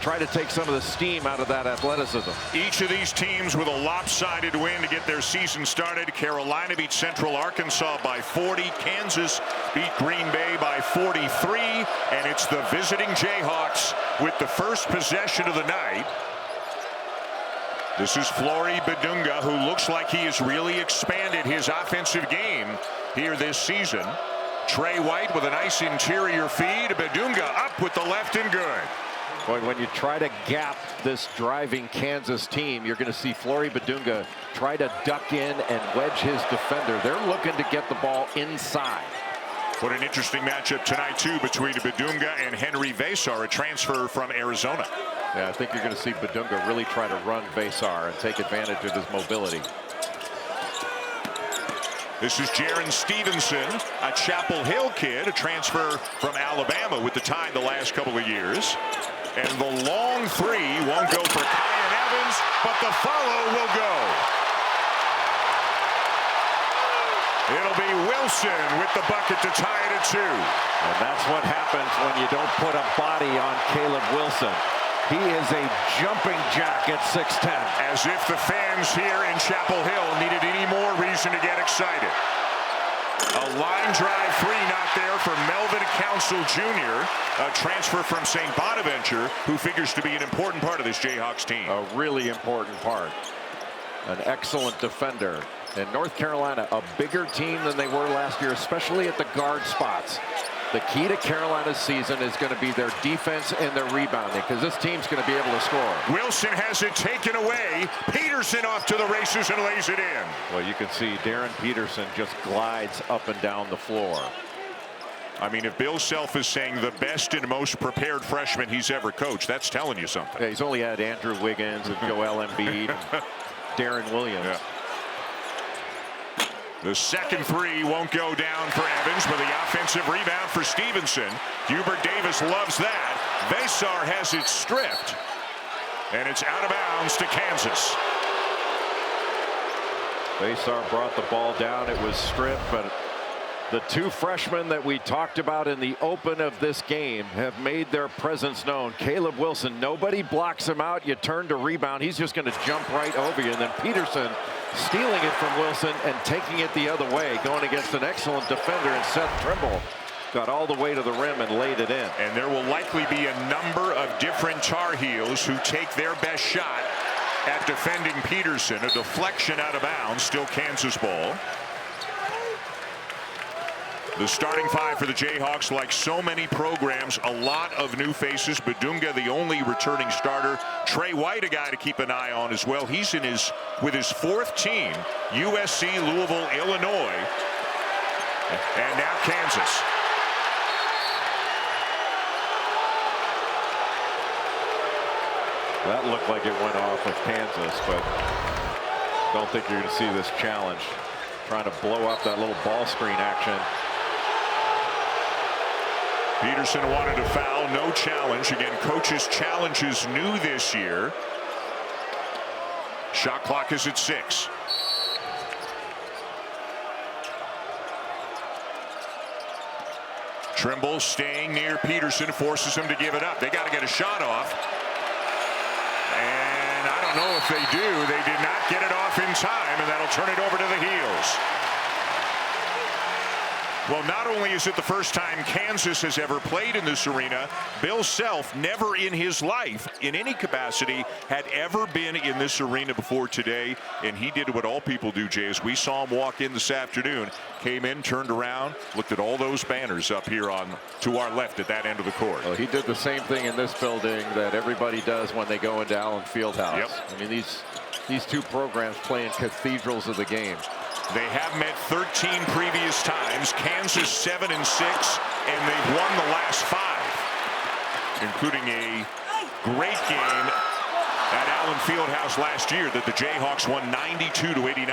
try to take some of the steam out of that athleticism. Each of these teams with a lopsided win to get their season started. Carolina beat Central Arkansas by 40. Kansas beat Green Bay by 43. And it's the visiting Jayhawks with the first possession of the night. This is Flory Bidunga, who looks like he has really expanded his offensive game here this season. Trey White with a nice interior feed. Bidunga up with the left and good. Boy, when you try to gap this driving Kansas team, you're going to see Flory Bidunga try to duck in and wedge his defender. They're looking to get the ball inside. What an interesting matchup tonight, too, between Bidunga and Henri Veesaar, a transfer from Arizona. Yeah, I think you're going to see Bidunga really try to run Veesaar and take advantage of his mobility. This is Jaron Stevenson, a Chapel Hill kid, a transfer from Alabama with the Tide the last couple of years. And the long three won't go for Kyan Evans, but the follow will go. It'll be Wilson with the bucket to tie it at 2. And that's what happens when you don't put a body on Caleb Wilson. He is a jumping jack at 6'10". As if the fans here in Chapel Hill needed any more reason to get excited. A line drive three not there for Melvin Council Jr., a transfer from St. Bonaventure, who figures to be an important part of this Jayhawks team. A really important part. An excellent defender. And North Carolina, a bigger team than they were last year, especially at the guard spots. The key to Carolina's season is going to be their defense and their rebounding, because this team's going to be able to score. Wilson has it taken away. Peterson off to the races and lays it in. Well, you can see Darryn Peterson just glides up and down the floor. I mean, if Bill Self is saying the best and most prepared freshman he's ever coached, that's telling you something. Yeah, he's only had Andrew Wiggins and Joel Embiid and Darren Williams. Yeah. The second three won't go down for Evans, but the offensive rebound for Stevenson. Hubert Davis loves that. Veesaar has it stripped. And it's out of bounds to Kansas. Veesaar brought the ball down. It was stripped, but the two freshmen that we talked about in the open of this game have made their presence known. Caleb Wilson, nobody blocks him out. You turn to rebound, he's just going to jump right over you. And then Peterson stealing it from Wilson and taking it the other way, going against an excellent defender, and Seth Trimble got all the way to the rim and laid it in. And there will likely be a number of different Tar Heels who take their best shot at defending Peterson. A deflection out of bounds, still Kansas ball. The starting five for the Jayhawks, like so many programs, a lot of new faces. Bidunga, the only returning starter. Trey White, a guy to keep an eye on as well. He's with his fourth team, USC, Louisville, Illinois, and now Kansas. That looked like it went off of Kansas, but don't think you're going to see this challenge. Trying to blow up that little ball screen action. Peterson wanted a foul, no challenge. Again, coaches' challenges new this year. Shot clock is at 6. Trimble staying near Peterson, forces him to give it up. They got to get a shot off. And I don't know if they do. They did not get it off in time, and that'll turn it over to the Heels. Well, not only is it the first time Kansas has ever played in this arena, Bill Self never in his life, in any capacity, had ever been in this arena before today. And he did what all people do, Jay, as we saw him walk in this afternoon. Came in, turned around, looked at all those banners up here to our left at that end of the court. Well, he did the same thing in this building that everybody does when they go into Allen Fieldhouse. Yep. I mean, these two programs play in cathedrals of the game. They have met 13 previous times. Kansas 7-6, and they've won the last 5, including a great game at Allen Fieldhouse last year that the Jayhawks won 92-89.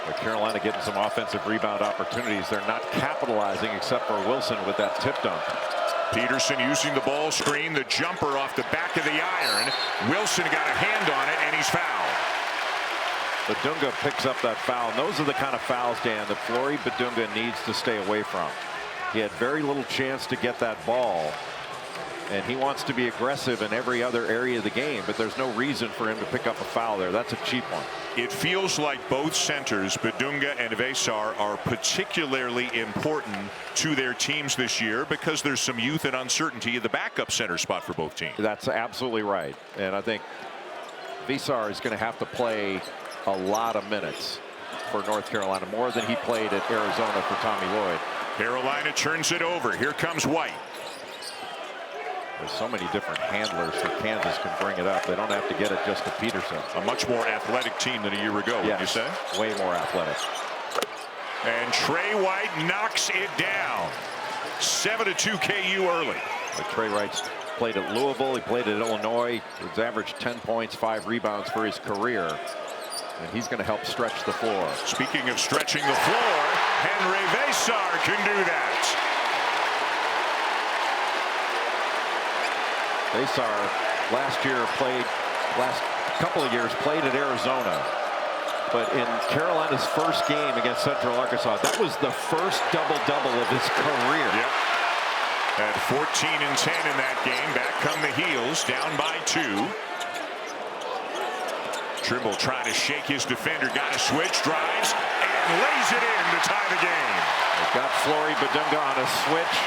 But Carolina getting some offensive rebound opportunities. They're not capitalizing except for Wilson with that tip dunk. Peterson using the ball screen, the jumper off the back of the iron. Wilson got a hand on it, and he's fouled. Bidunga picks up that foul. And those are the kind of fouls, Dan, that Flory Bidunga needs to stay away from. He had very little chance to get that ball. And he wants to be aggressive in every other area of the game, but there's no reason for him to pick up a foul there. That's a cheap one. It feels like both centers, Bidunga and Veesaar, are particularly important to their teams this year because there's some youth and uncertainty in the backup center spot for both teams. That's absolutely right. And I think Veesaar is going to have to play a lot of minutes for North Carolina, more than he played at Arizona for Tommy Lloyd. Carolina turns it over. Here comes White. There's so many different handlers for Kansas can bring it up. They don't have to get it just to Peterson. A much more athletic team than a year ago, would you say? Way more athletic. And Trey White knocks it down. 7-2 KU early. But Trey White's played at Louisville. He played at Illinois. He's averaged 10 points, 5 rebounds for his career. And he's going to help stretch the floor. Speaking of stretching the floor, Henri Veesaar can do that. Veesaar last couple of years played at Arizona, but in Carolina's first game against Central Arkansas, that was the first double-double of his career. Yep. At 14 and 10 in that game. Back come the Heels, down by 2. Trimble trying to shake his defender, got a switch, drives, and lays it in to tie the game. They got Flory Bidunga on a switch.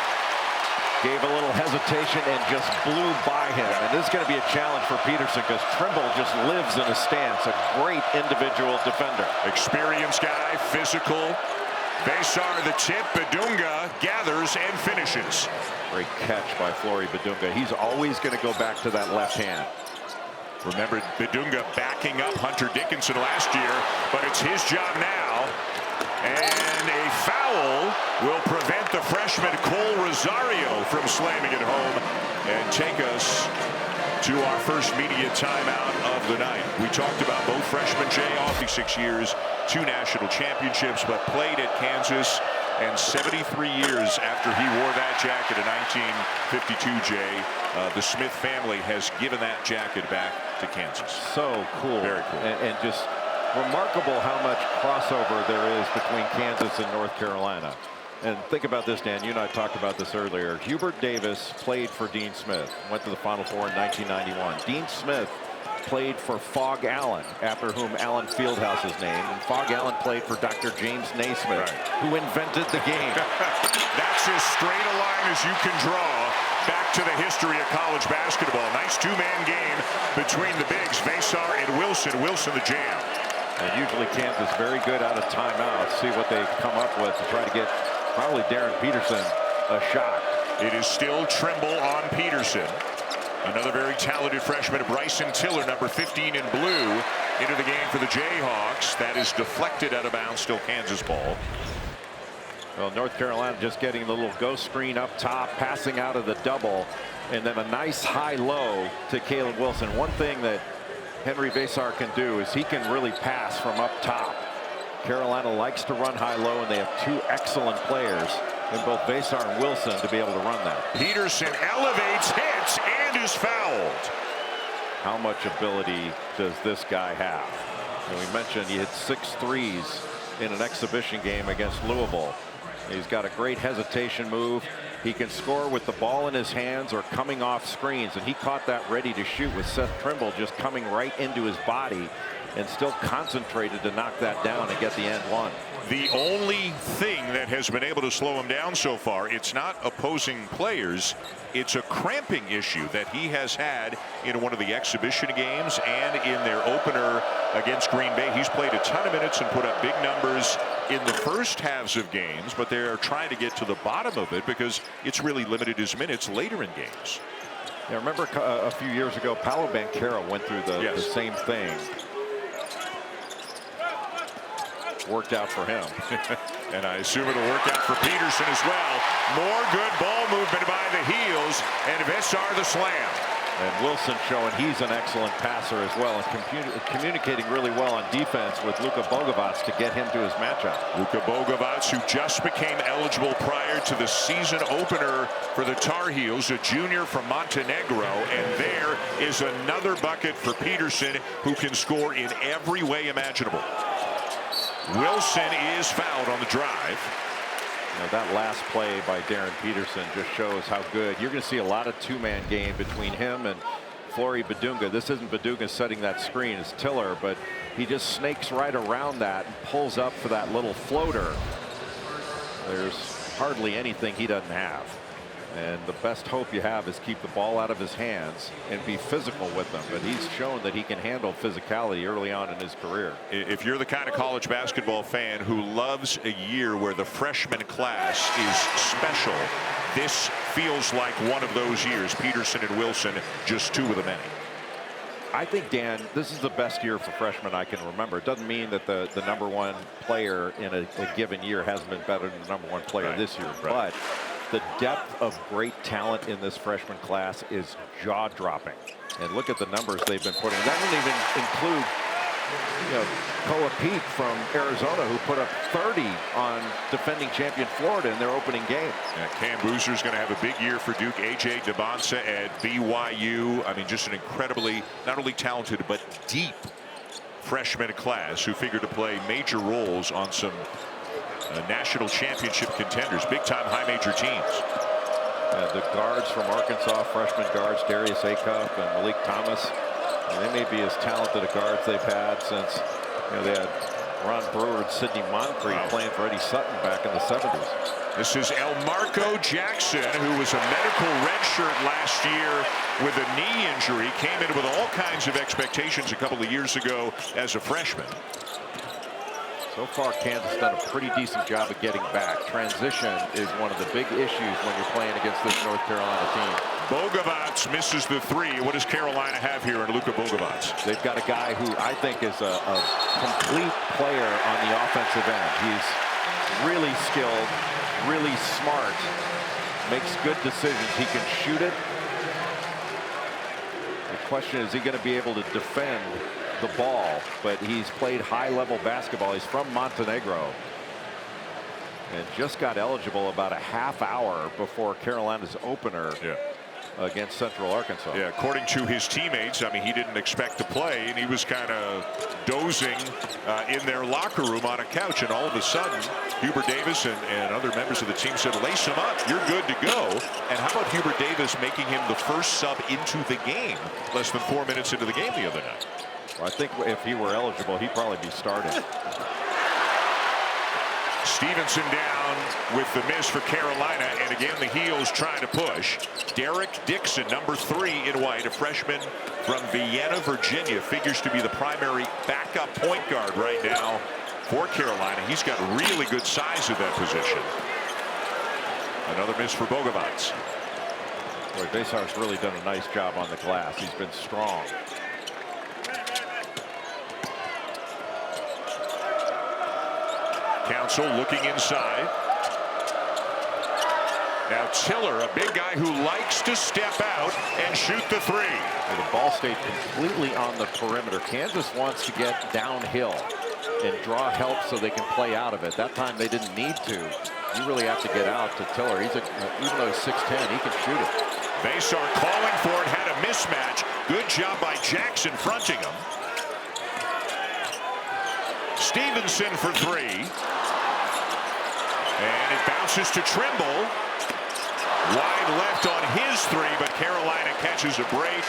Gave a little hesitation and just blew by him. And this is going to be a challenge for Peterson because Trimble just lives in a stance. A great individual defender. Experienced guy, physical. Veesaar the tip. Bidunga gathers and finishes. Great catch by Flory Bidunga. He's always going to go back to that left hand. Remember Bidunga backing up Hunter Dickinson last year, but it's his job now. And a foul will prevent the freshman Cole Rosario from slamming it home and take us to our first media timeout of the night. We talked about both freshmen Jayhawks, 6 years, 2 national championships, but played at Kansas. And 73 years after he wore that jacket in 1952, Jay, the Smith family has given that jacket back to Kansas. So cool. Very cool. And just remarkable how much crossover there is between Kansas and North Carolina. And think about this, Dan. You and I talked about this earlier. Hubert Davis played for Dean Smith, went to the Final Four in 1991. Dean Smith played for Fog Allen, after whom Allen Fieldhouse is named. And Fog Allen played for Dr. James Naismith, who invented the game. That's as straight a line as you can draw back to the history of college basketball. Nice 2-man game between the bigs, Veesaar and Wilson. Wilson the jam. And usually Kansas very good out of timeout. See what they come up with to try to get probably Darryn Peterson a shot. It is still Trimble on Peterson. Another very talented freshman, Bryson Tiller, number 15 in blue, into the game for the Jayhawks. That is deflected out of bounds, still Kansas ball. Well, North Carolina just getting the little ghost screen up top, passing out of the double, and then a nice high-low to Caleb Wilson. One thing that Henri Veesaar can do is he can really pass from up top. Carolina likes to run high-low, and they have 2 excellent players in both Veesaar and Wilson to be able to run that. Peterson elevates, hits, and is fouled. How much ability does this guy have? And we mentioned he hit 6 threes in an exhibition game against Louisville. He's got a great hesitation move. He can score with the ball in his hands or coming off screens, and he caught that ready to shoot with Seth Trimble just coming right into his body and still concentrated to knock that down and get the end one. The only thing that has been able to slow him down so far, it's not opposing players, it's a cramping issue that he has had in one of the exhibition games and in their opener against Green Bay. He's played a ton of minutes and put up big numbers in the first halves of games, but they're trying to get to the bottom of it because it's really limited his minutes later in games. Yeah, remember a few years ago, Paolo Banchero went through the same thing. Worked out for him. And I assume it'll work out for Peterson as well. More good ball movement by the Heels, and Veesaar the slam. And Wilson showing he's an excellent passer as well, and communicating really well on defense with Luka Bogovac to get him to his matchup. Luka Bogovac, who just became eligible prior to the season opener for the Tar Heels, a junior from Montenegro, and there is another bucket for Peterson, who can score in every way imaginable. Wilson is fouled on the drive. That last play by Darryn Peterson just shows how good. You're going to see a lot of two-man game between him and Flory Badunga. This isn't Badunga setting that screen, it's Tiller, but he just snakes right around that and pulls up for that little floater. There's hardly anything he doesn't have. And the best hope you have is keep the ball out of his hands and be physical with them. But he's shown that he can handle physicality early on in his career. If you're the kind of college basketball fan who loves a year where the freshman class is special, this feels like one of those years. Peterson and Wilson, just two of the many. I think, Dan, this is the best year for freshmen I can remember. It doesn't mean that the number one player in a given year hasn't been better than the number one player this year. Right. But the depth of great talent in this freshman class is jaw-dropping. And look at the numbers they've been putting. That doesn't even include, Koa Pete from Arizona, who put up 30 on defending champion Florida in their opening game. Yeah, Cam Boozer's going to have a big year for Duke. A.J. Debonsa at BYU. I mean, just an incredibly, not only talented, but deep freshman class who figured to play major roles on some national championship contenders, big-time high major teams. The guards from Arkansas, freshman guards, Darius Acuff and Malik Thomas, they may be as talented a guards they've had since they had Ron Brewer and Sidney Moncrief playing for Eddie Sutton back in the 70s. This is Elmarco Jackson, who was a medical redshirt last year with a knee injury, came in with all kinds of expectations a couple of years ago as a freshman. So far, Kansas done a pretty decent job of getting back. Transition is one of the big issues when you're playing against this North Carolina team. Bogovac misses the three. What does Carolina have here in Luka Bogovac? They've got a guy who I think is a complete player on the offensive end. He's really skilled, really smart, makes good decisions. He can shoot it. The question is he going to be able to defend the ball, but he's played high-level basketball. He's from Montenegro and just got eligible about a half hour before Carolina's opener against Central Arkansas. Yeah, according to his teammates, I mean, he didn't expect to play, and he was kind of dozing in their locker room on a couch, and all of a sudden, Hubert Davis and other members of the team said, lace him up, you're good to go. And how about Hubert Davis making him the first sub into the game, less than 4 minutes into the game the other night? Well, I think if he were eligible, he'd probably be starting. Stevenson down with the miss for Carolina, and again the Heels trying to push. Derek Dixon, number 3 in white, a freshman from Vienna, Virginia, figures to be the primary backup point guard right now for Carolina. He's got really good size at that position. Another miss for Bogovac. Boy, Veesaar's really done a nice job on the glass. He's been strong. Council looking inside. Now Tiller, a big guy who likes to step out and shoot the three. And the ball stayed completely on the perimeter. Kansas wants to get downhill and draw help so they can play out of it. That time they didn't need to. You really have to get out to Tiller. He's even though he's 6'10", he can shoot it. Veesaar calling for it, had a mismatch. Good job by Jackson fronting him. Stevenson for 3. And it bounces to Trimble. Wide left on his 3, but Carolina catches a break.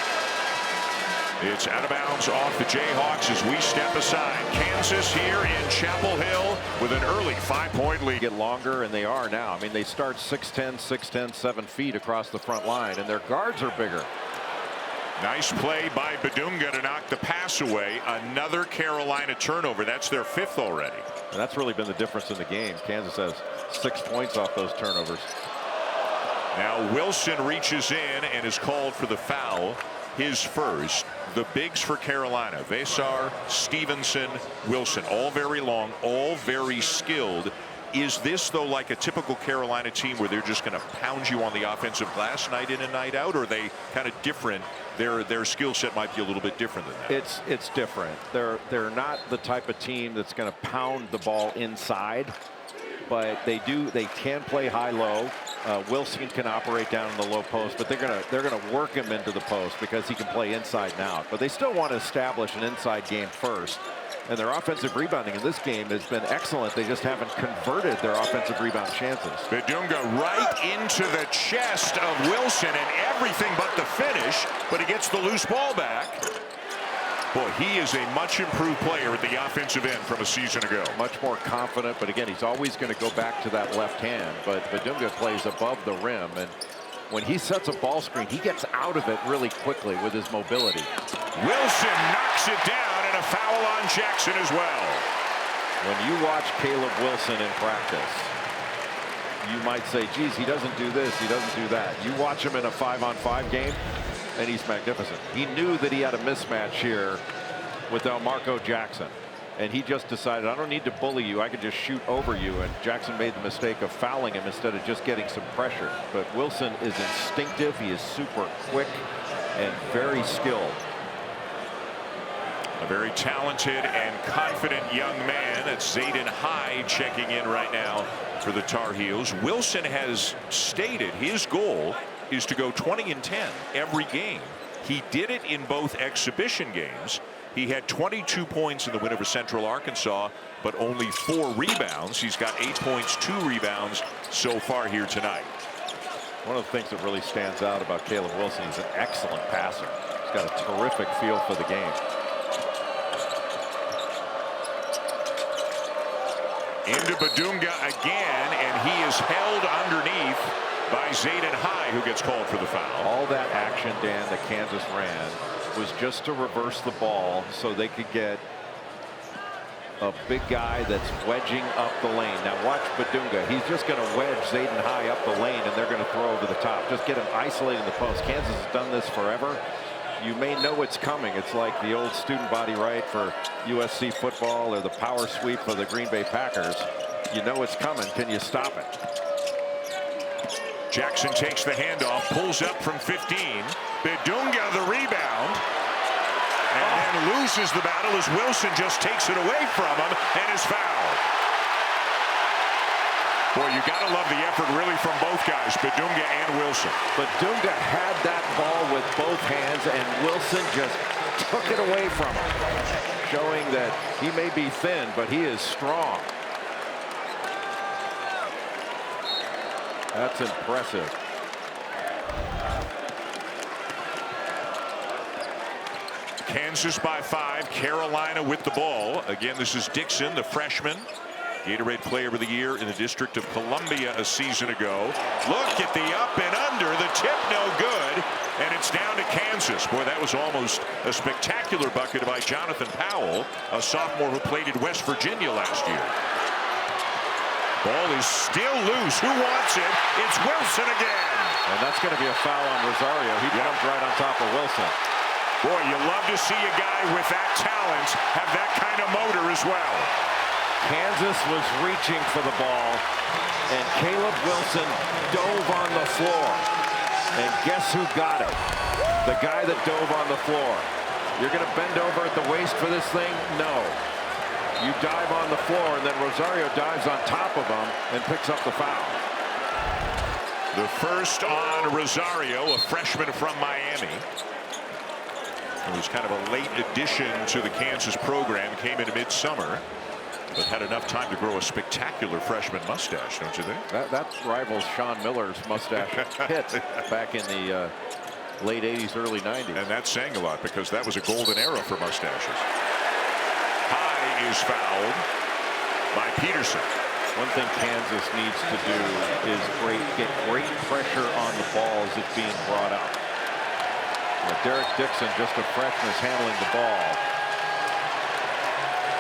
It's out of bounds off the Jayhawks as we step aside. Kansas here in Chapel Hill with an early 5-point lead. Get longer, and they are now. I mean, they start 6'10", 7 feet across the front line, and their guards are bigger. Nice play by Badunga to knock the pass away. Another Carolina turnover. That's their 5th already. And that's really been the difference in the game. Kansas has 6 points off those turnovers. Now Wilson reaches in and is called for the foul, his first. The bigs for Carolina, Veesaar, Stevenson, Wilson, all very long, all very skilled. Is this, though, like a typical Carolina team where they're just going to pound you on the offensive glass night in and night out, or are they kind of different? Their skill set might be a little bit different than that. It's different. They're not the type of team that's going to pound the ball inside, but they can play high-low. Wilson can operate down in the low post, but they're gonna work him into the post because he can play inside and out. But they still want to establish an inside game first. And their offensive rebounding in this game has been excellent. They just haven't converted their offensive rebound chances. Badunga right into the chest of Wilson, and everything but the finish, but he gets the loose ball back. Boy, he is a much improved player at the offensive end from a season ago. Much more confident, but again, he's always going to go back to that left hand. But Badunga plays above the rim, and when he sets a ball screen, he gets out of it really quickly with his mobility. Wilson knocks it down, and a foul on Jackson as well. When you watch Caleb Wilson in practice, you might say, geez, he doesn't do this, he doesn't do that. You watch him in a 5-on-5 game, and he's magnificent. He knew that he had a mismatch here with Marco Jackson, and he just decided, I don't need to bully you, I can just shoot over you. And Jackson made the mistake of fouling him instead of just getting some pressure. But Wilson is instinctive, he is super quick and very skilled. A very talented and confident young man. That's Zayden Hyde checking in right now for the Tar Heels. Wilson has stated his goal is to go 20-10 every game. He did it in both exhibition games. He had 22 points in the win over Central Arkansas, but only 4 rebounds. He's got 8 points, 2 rebounds so far here tonight. One of the things that really stands out about Caleb Wilson, he's an excellent passer. He's got a terrific feel for the game. Into Badunga again, and he is held underneath by Zayden Hyde, who gets called for the foul. All that action, Dan, that Kansas ran was just to reverse the ball so they could get a big guy that's wedging up the lane. Now watch Badunga. He's just going to wedge Zayden Hyde up the lane, and they're going to throw over the top. Just get him isolated in the post. Kansas has done this forever. You may know it's coming. It's like the old student body right for USC football or the power sweep for the Green Bay Packers. You know it's coming. Can you stop it? Jackson takes the handoff, pulls up from 15. Badunga the rebound, and then loses the battle as Wilson just takes it away from him and is fouled. Boy, you got to love the effort really from both guys, Badunga and Wilson. Badunga had that ball with both hands, and Wilson just took it away from him, showing that he may be thin, but he is strong. That's impressive. Kansas by 5, Carolina with the ball. Again, this is Dixon, the freshman. Gatorade Player of the Year in the District of Columbia a season ago. Look at the up and under, the tip no good, and it's down to Kansas. Boy, that was almost a spectacular bucket by Jonathan Powell, a sophomore who played at West Virginia last year. Ball is still loose. Who wants it? It's Wilson again. And that's going to be a foul on Rosario. He jumped right on top of Wilson. Boy, you love to see a guy with that talent have that kind of motor as well. Kansas was reaching for the ball, and Caleb Wilson dove on the floor. And guess who got it? The guy that dove on the floor. You're going to bend over at the waist for this thing? No. You dive on the floor, and then Rosario dives on top of him and picks up the foul. The first on Rosario, a freshman from Miami. It was kind of a late addition to the Kansas program, came in midsummer, but had enough time to grow a spectacular freshman mustache, don't you think? That rivals Sean Miller's mustache hit back in the late 80s, early 90s. And that's saying a lot because that was a golden era for mustaches. High is fouled by Peterson. One thing Kansas needs to do is get great pressure on the ball as it's being brought up. Derek Dixon, just a freshman, is handling the ball.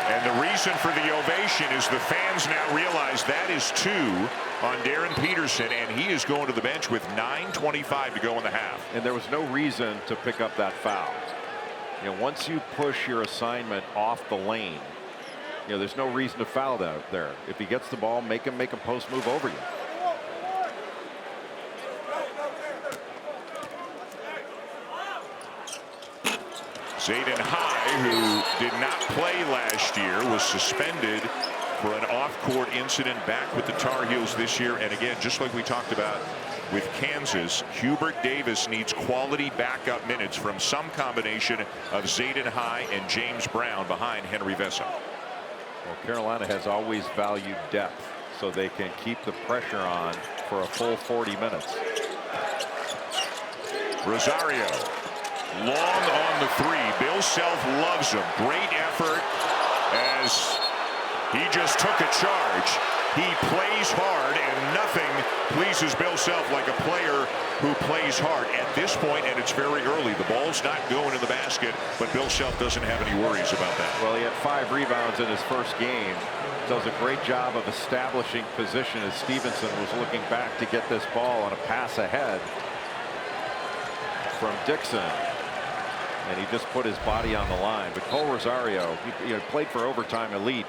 And the reason for the ovation is the fans now realize that is 2 on Darryn Peterson, and he is going to the bench with 9:25 to go in the half. And there was no reason to pick up that foul. Once you push your assignment off the lane, there's no reason to foul that there. If he gets the ball, make him make a post move over you. Zayden Hyde, who did not play last year, was suspended for an off-court incident back with the Tar Heels this year. And again, just like we talked about with Kansas, Hubert Davis needs quality backup minutes from some combination of Zayden High and James Brown behind Henri Veesaar. Well, Carolina has always valued depth, so they can keep the pressure on for a full 40 minutes. Rosario, long on the three. Bill Self loves him. Great effort as he just took a charge. He plays hard, and nothing pleases Bill Self like a player who plays hard at this point, and it's very early. The ball's not going in the basket, but Bill Self doesn't have any worries about that. Well, he had 5 rebounds in his first game. Does a great job of establishing position as Stevenson was looking back to get this ball on a pass ahead from Dixon. And he just put his body on the line. But Cole Rosario, he played for Overtime Elite.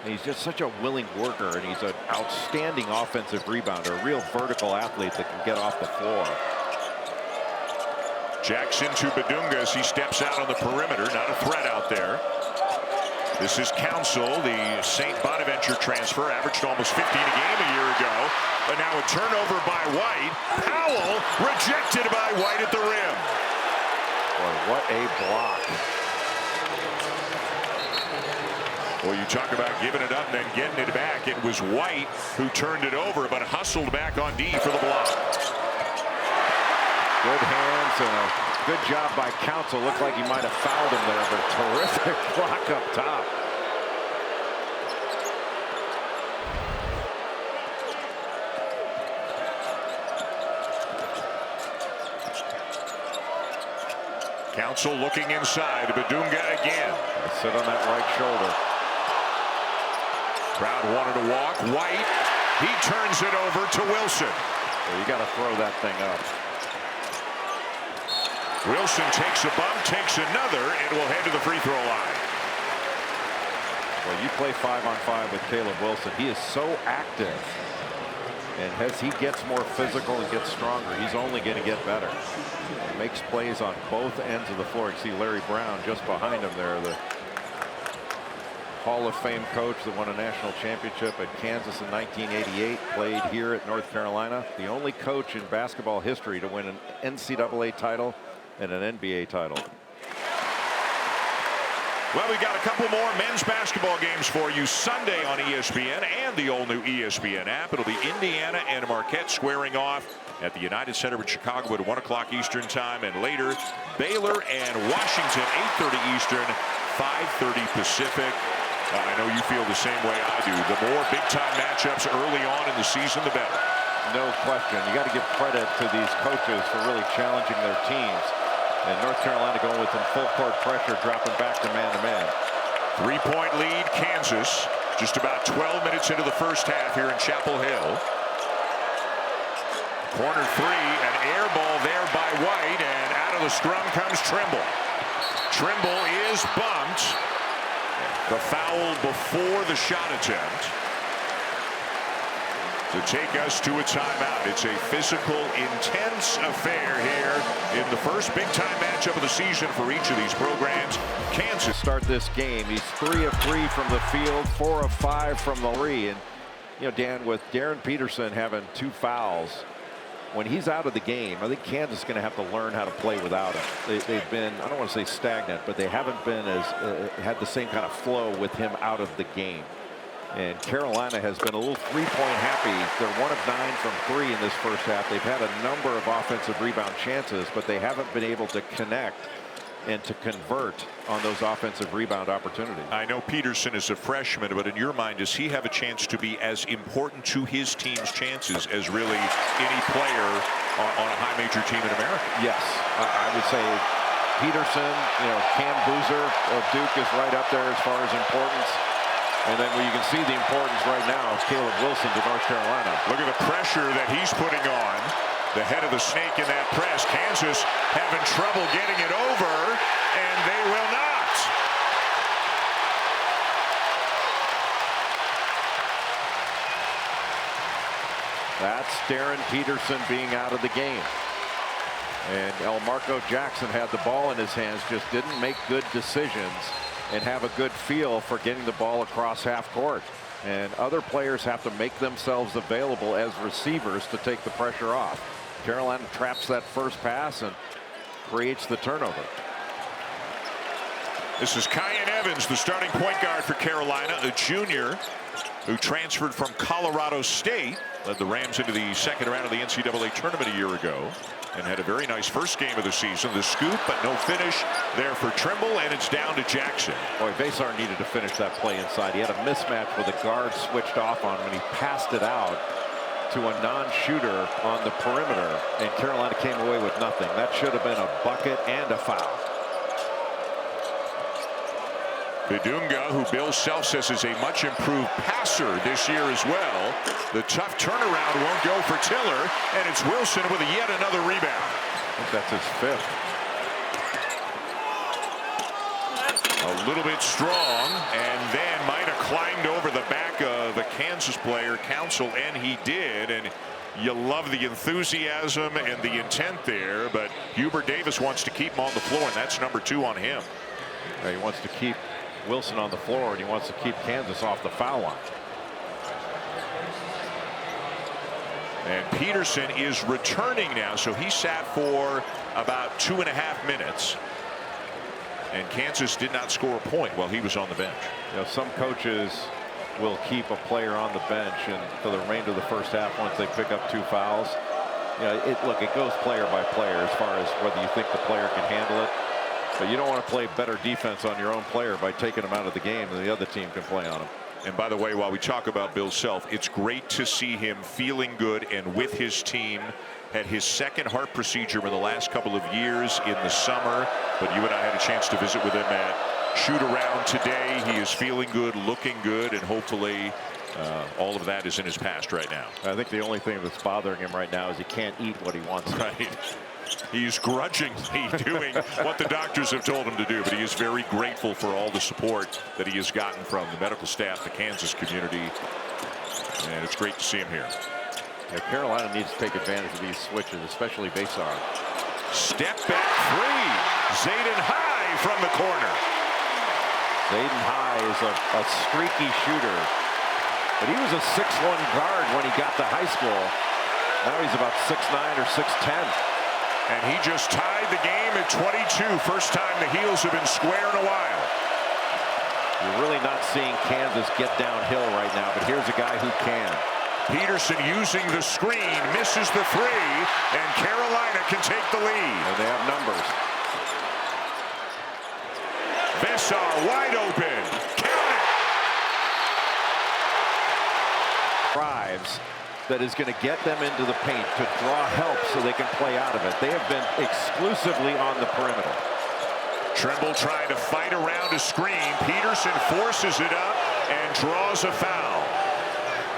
And he's just such a willing worker, and he's an outstanding offensive rebounder, a real vertical athlete that can get off the floor. Jackson to Badunga as he steps out on the perimeter. Not a threat out there. This is Council, the St. Bonaventure transfer, averaged almost 15 a game a year ago. But now a turnover by White. Powell rejected by White at the rim. Boy, what a block. Well, you talk about giving it up and then getting it back. It was White who turned it over, but hustled back on D for the block. Good hands and a good job by Council. Looked like he might have fouled him there, but terrific block up top. Council looking inside. Badunga again. Sit on that right shoulder. Crowd wanted to walk. White, he turns it over to Wilson. Well, you got to throw that thing up. Wilson takes a bump, takes another, and will head to the free throw line. Well, you play 5-on-5 with Caleb Wilson. He is so active. And as he gets more physical and gets stronger, he's only going to get better. He makes plays on both ends of the floor. You see Larry Brown just behind him there, the Hall of Fame coach that won a national championship at Kansas in 1988, played here at North Carolina. The only coach in basketball history to win an NCAA title and an NBA title. Well, we got a couple more men's basketball games for you Sunday on ESPN and the all-new ESPN app. It'll be Indiana and Marquette squaring off at the United Center in Chicago at 1 o'clock Eastern time, and later Baylor and Washington 8:30 Eastern, 5:30 Pacific. I know you feel the same way I do. The more big-time matchups early on in the season, the better. No question. You got to give credit to these coaches for really challenging their teams. And North Carolina going with some full court pressure, dropping back to man-to-man. 3-point lead, Kansas. Just about 12 minutes into the first half here in Chapel Hill. Corner three, an air ball there by White, and out of the scrum comes Trimble. Trimble is bumped. The foul before the shot attempt to take us to a timeout. It's a physical, intense affair here in the first big-time matchup of the season for each of these programs. Kansas start this game. He's 3 of 3 from the field, 4 of 5 from the three. And you know, Dan, with Darryn Peterson having 2 fouls, when he's out of the game, I think Kansas is going to have to learn how to play without him. They've been, I don't want to say stagnant, but they haven't been as had the same kind of flow with him out of the game. And Carolina has been a little 3-point happy. They're 1 of 9 from 3 in this first half. They've had a number of offensive rebound chances, but they haven't been able to connect and to convert on those offensive rebound opportunities. I know Peterson is a freshman, but in your mind, does he have a chance to be as important to his team's chances as really any player on a high major team in America? Yes, I would say Peterson, Cam Boozer of Duke is right up there as far as importance. And then where you can see the importance right now is Caleb Wilson to North Carolina. Look at the pressure that he's putting on. The head of the snake in that press. Kansas having trouble getting it over, and they will not. That's Darryn Peterson being out of the game. And Elmarco Jackson had the ball in his hands, just didn't make good decisions and have a good feel for getting the ball across half court. and other players have to make themselves available as receivers to take the pressure off. Carolina traps that first pass and creates the turnover. This is Kyan Evans, the starting point guard for Carolina, a junior who transferred from Colorado State, led the Rams into the second round of the NCAA tournament a year ago, and had a very nice first game of the season. The scoop, but no finish there for Trimble, and it's down to Jackson. Boy, Veesaar needed to finish that play inside. He had a mismatch with a guard switched off on him, and he passed it out to a non-shooter on the perimeter, and Carolina came away with nothing. That should have been a bucket and a foul. Bidunga, who Bill Self says is a much improved passer this year as well. The tough turnaround won't go for Tiller, and it's Wilson with yet another rebound. I think that's his fifth. A little bit strong, and then might have climbed over the back of a Kansas player, Council, and he did. And you love the enthusiasm and the intent there, but Hubert Davis wants to keep him on the floor, and that's number 2 on him. Yeah, he wants to keep Wilson on the floor, and he wants to keep Kansas off the foul line. And Peterson is returning now, so he sat for about 2.5 minutes. And Kansas did not score a point while he was on the bench. You know, some coaches will keep a player on the bench and for the remainder of the first half once they pick up 2 fouls. You know, it goes player by player as far as whether you think the player can handle it. But you don't want to play better defense on your own player by taking him out of the game and the other team can play on him. And by the way, while we talk about Bill Self, it's great to see him feeling good and with his team. Had his second heart procedure in the last couple of years in the summer, but you and I had a chance to visit with him at shoot around today. He is feeling good, looking good, and hopefully all of that is in his past right now. I think the only thing that's bothering him right now is he can't eat what he wants. Right. He's grudgingly doing what the doctors have told him to do, but he is very grateful for all the support that he has gotten from the medical staff, the Kansas community, and it's great to see him here. Yeah, Carolina needs to take advantage of these switches, especially Veesaar. Step back 3. Zayden High from the corner. Zayden High is a streaky shooter, but he was a 6'1" guard when he got to high school. Now he's about 6'9" or 6'10". And he just tied the game at 22. First time the Heels have been square in a while. You're really not seeing Kansas get downhill right now, but here's a guy who can. Peterson using the screen, misses the 3, and Carolina can take the lead. And they have numbers. Veesaar wide open. Count it. Drives that is going to get them into the paint to draw help so they can play out of it. They have been exclusively on the perimeter. Trimble trying to fight around a screen. Peterson forces it up and draws a foul.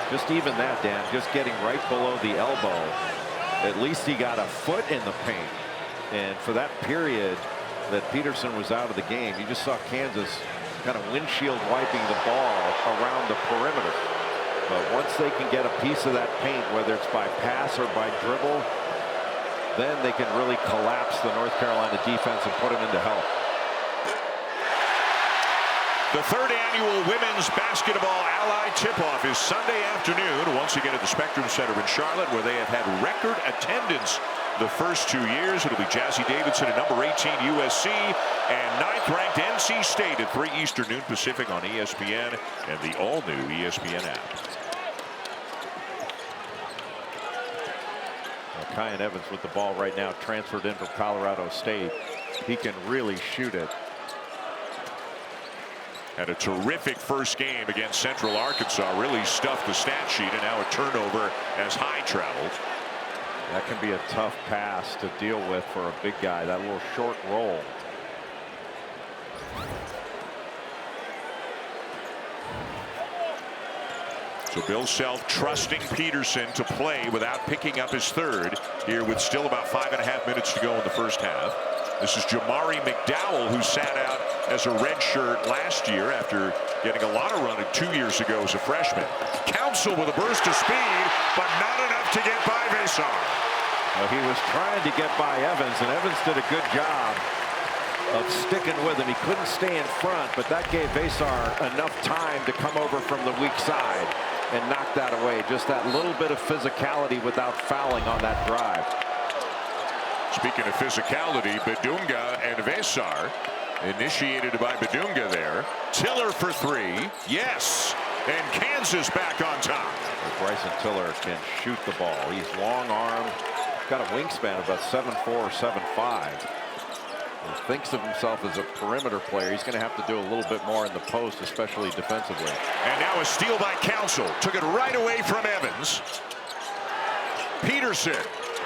Just even that, Dan, just getting right below the elbow. At least he got a foot in the paint. And for that period that Peterson was out of the game, you just saw Kansas kind of windshield wiping the ball around the perimeter. But once they can get a piece of that paint, whether it's by pass or by dribble, then they can really collapse the North Carolina defense and put them into help. The third annual Women's Basketball Allied Tip-Off is Sunday afternoon, once again at the Spectrum Center in Charlotte, where they have had record attendance the first 2 years. It'll be Jazzy Davidson at number 18 USC and 9th-ranked NC State at 3 Eastern, noon Pacific on ESPN and the all-new ESPN app. Kyan Evans with the ball right now, transferred in from Colorado State. He can really shoot it. Had a terrific first game against Central Arkansas. Really stuffed the stat sheet, and now a turnover as High traveled. That can be a tough pass to deal with for a big guy. That little short roll. So Bill Self trusting Peterson to play without picking up his third here with still about 5.5 minutes to go in the first half. This is Jamari McDowell, who sat out as a redshirt last year after getting a lot of running 2 years ago as a freshman. Council with a burst of speed, but not enough to get by Veesaar. Well, he was trying to get by Evans, and Evans did a good job of sticking with him. He couldn't stay in front, but that gave Veesaar enough time to come over from the weak side and knock that away. Just that little bit of physicality without fouling on that drive. Speaking of physicality, Bidunga and Veesaar, initiated by Bidunga there. Tiller for three. Yes. And Kansas back on top. Bryson Tiller can shoot the ball. He's long-armed. Got a wingspan of about 7'4" or 7'5". He thinks of himself as a perimeter player. He's going to have to do a little bit more in the post, especially defensively. And now a steal by Council. Took it right away from Evans. Peterson.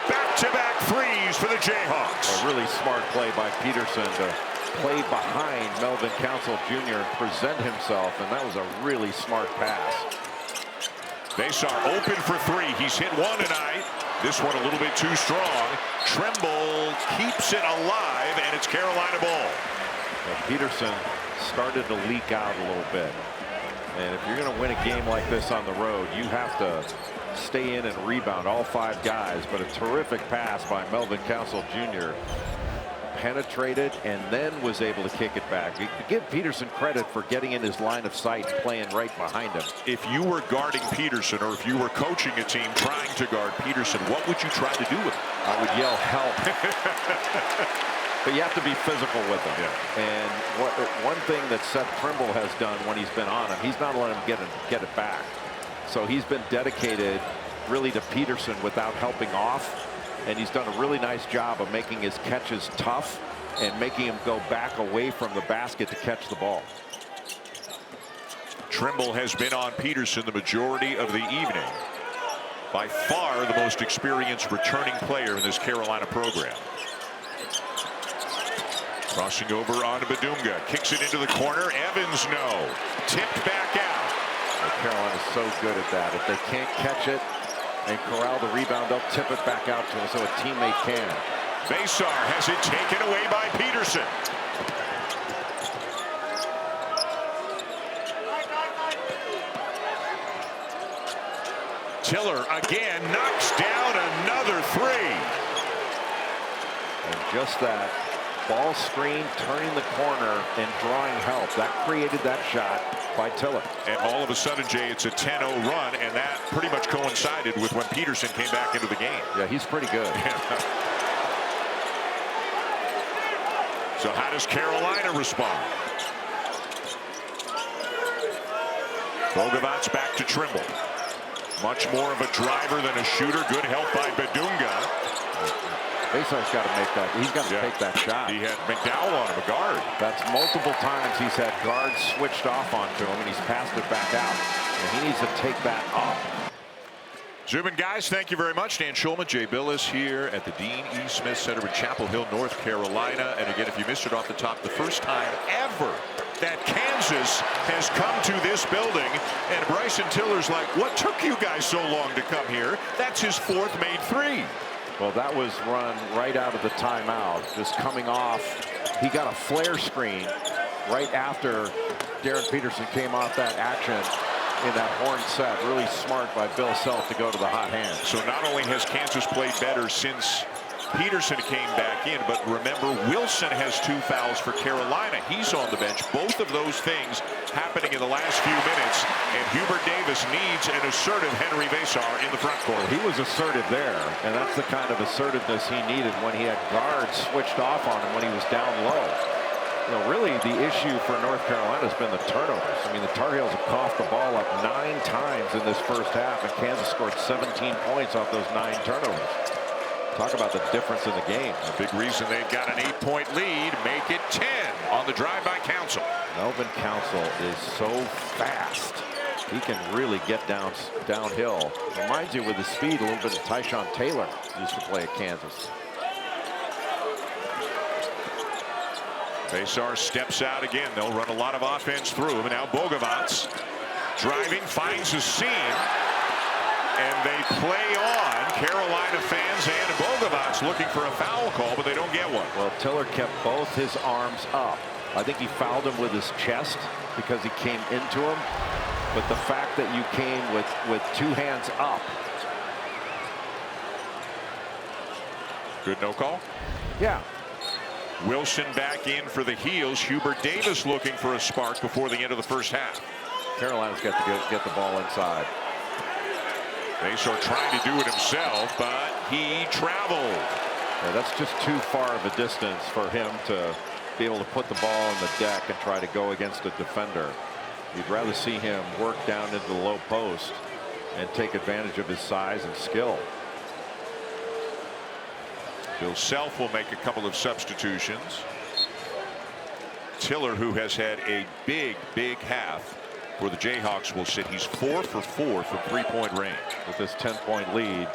Back-to-back threes for the Jayhawks. A really smart play by Peterson to play behind Melvin Council Jr. and present himself, and that was a really smart pass. Veesaar open for three. He's hit one tonight. This one a little bit too strong. Trimble keeps it alive, and it's Carolina ball. Well, Peterson started to leak out a little bit. And if you're going to win a game like this on the road, you have to stay in and rebound, all five guys. But a terrific pass by Melvin Council Jr. Penetrated and then was able to kick it back. You could give Peterson credit for getting in his line of sight and playing right behind him. If you were guarding Peterson, or if you were coaching a team trying to guard Peterson, what would you try to do with him? I would yell help. But you have to be physical with him. Yeah. And one thing that Seth Trimble has done when he's been on him, he's not letting him get it back. So he's been dedicated really to Peterson without helping off. And he's done a really nice job of making his catches tough and making him go back away from the basket to catch the ball. Trimble has been on Peterson the majority of the evening. By far the most experienced returning player in this Carolina program. Crossing over on Bidunga. Kicks it into the corner. Evans, no. Tipped back out. Well, Carolina's so good at that. If they can't catch it and corral the rebound, they'll tip it back out to him so a teammate can. Veesaar has it taken away by Peterson. Tiller again knocks down another three. And just that ball screen, turning the corner and drawing help, that created that shot by Tiller. And all of a sudden, Jay, it's a 10-0 run, and that pretty much coincided with when Peterson came back into the game. Yeah, he's pretty good. So how does Carolina respond? Bogavats back to Trimble. Much more of a driver than a shooter. Good help by Bidunga. Veesaar's got to make that. He's got to take that shot. He had McDowell on him, a guard. That's multiple times he's had guards switched off onto him, and he's passed it back out. And he needs to take that up. Zoom in, guys. Thank you very much. Dan Schulman, Jay Billis here at the Dean E. Smith Center in Chapel Hill, North Carolina. And again, if you missed it off the top, the first time ever that Kansas has come to this building. And Bryson Tiller's like, what took you guys so long to come here? That's his fourth made three. Well, that was run right out of the timeout. Just coming off. He got a flare screen right after Darryn Peterson came off that action in that horn set. Really smart by Bill Self to go to the hot hand. So not only has Kansas played better since Peterson came back in, but remember, Wilson has 2 fouls for Carolina. He's on the bench. Both of those things happening in the last few minutes, and Hubert Davis needs an assertive Henri Veesaar in the front court. He was assertive there, and that's the kind of assertiveness he needed when he had guards switched off on him when he was down low. You know, really the issue for North Carolina has been the turnovers. I mean, the Tar Heels have coughed the ball up 9 times in this first half, and Kansas scored 17 points off those 9 turnovers. Talk about the difference in the game. A big reason they've got an 8-point lead. Make it 10 on the drive by Council. Melvin Council is so fast. He can really get downhill. Reminds you with his speed a little bit of Tyshawn Taylor, used to play at Kansas. Veesaar steps out again. They'll run a lot of offense through him. And now Bogavats driving, finds a seam. And they play on. Carolina fans and Bogavats looking for a foul call, but they don't get one. Well, Tiller kept both his arms up. I think he fouled him with his chest because he came into him. But the fact that you came with 2 hands up. Good no call? Yeah. Wilson back in for the Heels. Hubert Davis looking for a spark before the end of the first half. Carolina's got to get the ball inside. Veesaar trying to do it himself, but he traveled. Yeah, that's just too far of a distance for him to be able to put the ball on the deck and try to go against a defender. You'd rather see him work down into the low post and take advantage of his size and skill. Bill Self will make a couple of substitutions. Tiller, who has had a big half for the Jayhawks, will sit. He's 4 for 4 from three-point range. With this 10-point lead,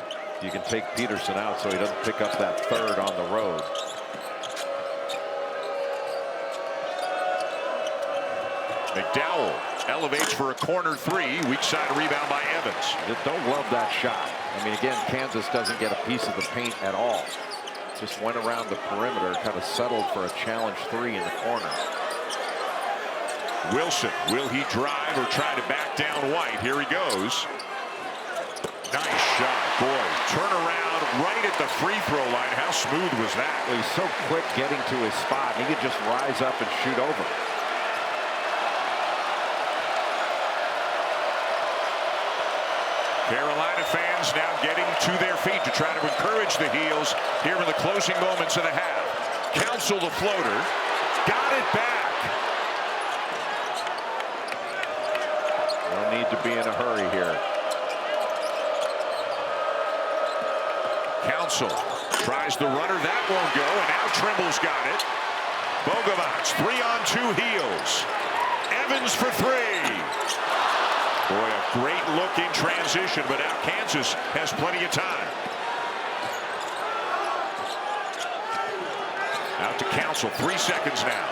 you can take Peterson out so he doesn't pick up that third on the road. McDowell elevates for a corner three. Weak side rebound by Evans. Don't love that shot. I mean, again, Kansas doesn't get a piece of the paint at all. Just went around the perimeter, kind of settled for a challenge three in the corner. Wilson, will he drive or try to back down White? Here he goes. Nice shot. Boy, turn around right at the free throw line. How smooth was that? Well, he's so quick getting to his spot. He could just rise up and shoot over. Carolina fans now getting to their feet to try to encourage the Heels here in the closing moments of the half. Counsell the floater. Got it back. No need to be in a hurry here. Counsell tries the runner. That won't go. And now Trimble's got it. Bogovac 3-on-2 Heels. Evans for three. Boy, a great look in transition, but now Kansas has plenty of time. Out to Counsell, 3 seconds now.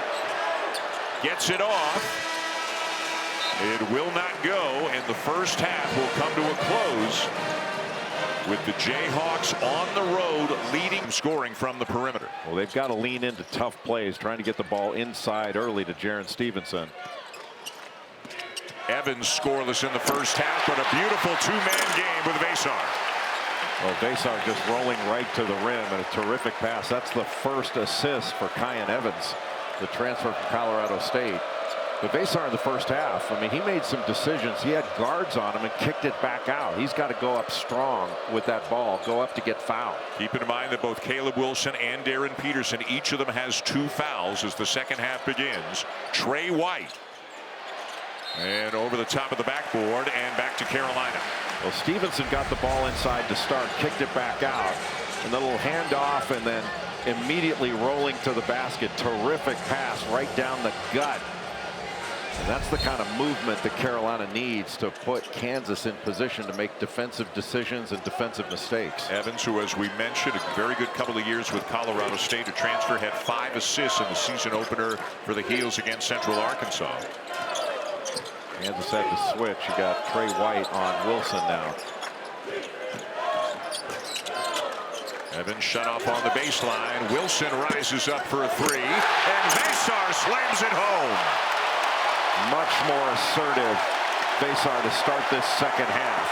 Gets it off. It will not go, and the first half will come to a close with the Jayhawks on the road leading scoring from the perimeter. Well, they've got to lean into tough plays, trying to get the ball inside early to Darryn Stevenson. Evans scoreless in the first half, but a beautiful two-man game with Veesaar. Well, Veesaar just rolling right to the rim and a terrific pass. That's the first assist for Kyan Evans, the transfer from Colorado State. But Veesaar in the first half, I mean, he made some decisions. He had guards on him and kicked it back out. He's got to go up strong with that ball, go up to get fouled. Keep in mind that both Caleb Wilson and Darryn Peterson, each of them has 2 fouls as the second half begins. Trey White. And over the top of the backboard and back to Carolina. Well, Stevenson got the ball inside to start, kicked it back out, and the little handoff, and then immediately rolling to the basket. Terrific pass right down the gut. And that's the kind of movement that Carolina needs to put Kansas in position to make defensive decisions and defensive mistakes. Evans, who, as we mentioned, a very good couple of years with Colorado State, a transfer, had 5 assists in the season opener for the Heels against Central Arkansas. Kansas had to switch. You got Trey White on Wilson now. Evans shut off on the baseline. Wilson rises up for a three, and Veesaar slams it home. Much more assertive Veesaar to start this second half.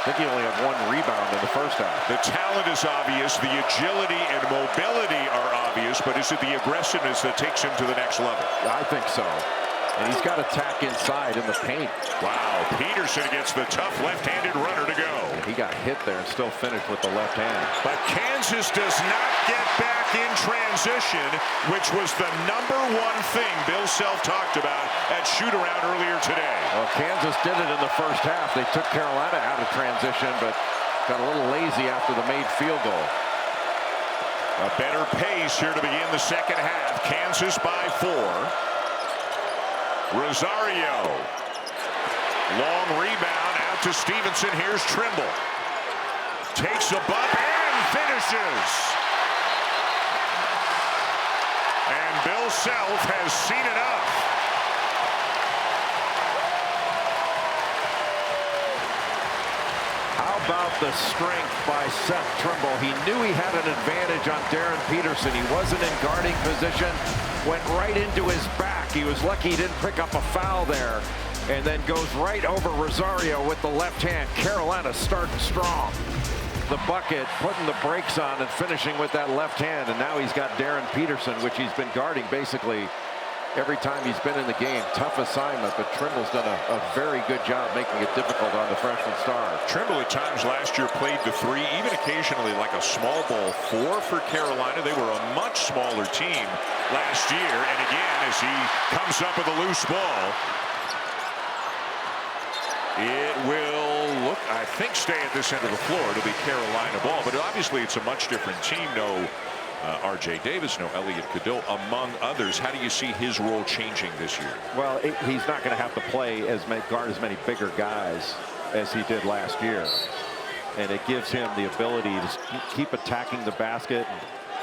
I think he only had 1 rebound in the first half. The talent is obvious. The agility and mobility are obvious, but is it the aggressiveness that takes him to the next level? I think so. And he's got to tack inside in the paint. Wow, Peterson gets the tough left-handed runner to go. He got hit there and still finished with the left hand. But Kansas does not get back in transition, which was the #1 thing Bill Self talked about at shoot-around earlier today. Well, Kansas did it in the first half. They took Carolina out of transition, but got a little lazy after the made field goal. A better pace here to begin the second half. Kansas by 4. Rosario. Long rebound out to Stevenson. Here's Trimble. Takes a bump and finishes. And Bill Self has seen enough. How about the strength by Seth Trimble? He knew he had an advantage on Darryn Peterson. He wasn't in guarding position. Went right into his back. He was lucky he didn't pick up a foul there. And then goes right over Rosario with the left hand. Carolina starting strong. the bucket, putting the brakes on and finishing with that left hand. And now he's got Darryn Peterson, which he's been guarding basically every time he's been in the game. Tough assignment, but Trimble's done a very good job making it difficult on the freshman star. Trimble at times last year played the 3, even occasionally like a small ball 4 for Carolina. They were a much smaller team last year. And again, as he comes up with a loose ball, it will look, I think, stay at this end of the floor. It'll be Carolina ball, but obviously it's a much different team. No R.J. Davis, no Elliot Cadeau, among others. How do you see his role changing this year? Well, he's not going to have to play guard as many bigger guys as he did last year. And it gives him the ability to keep attacking the basket.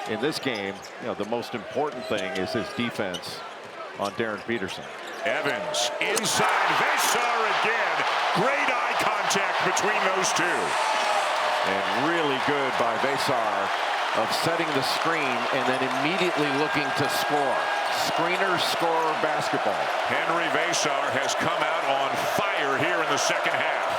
In this game, you know, the most important thing is his defense on Darryn Peterson. Evans inside, Veesaar again. Great eye contact between those two. And really good by Veesaar of setting the screen and then immediately looking to score. Screener, scorer, basketball. Henri Veesaar has come out on fire here in the second half.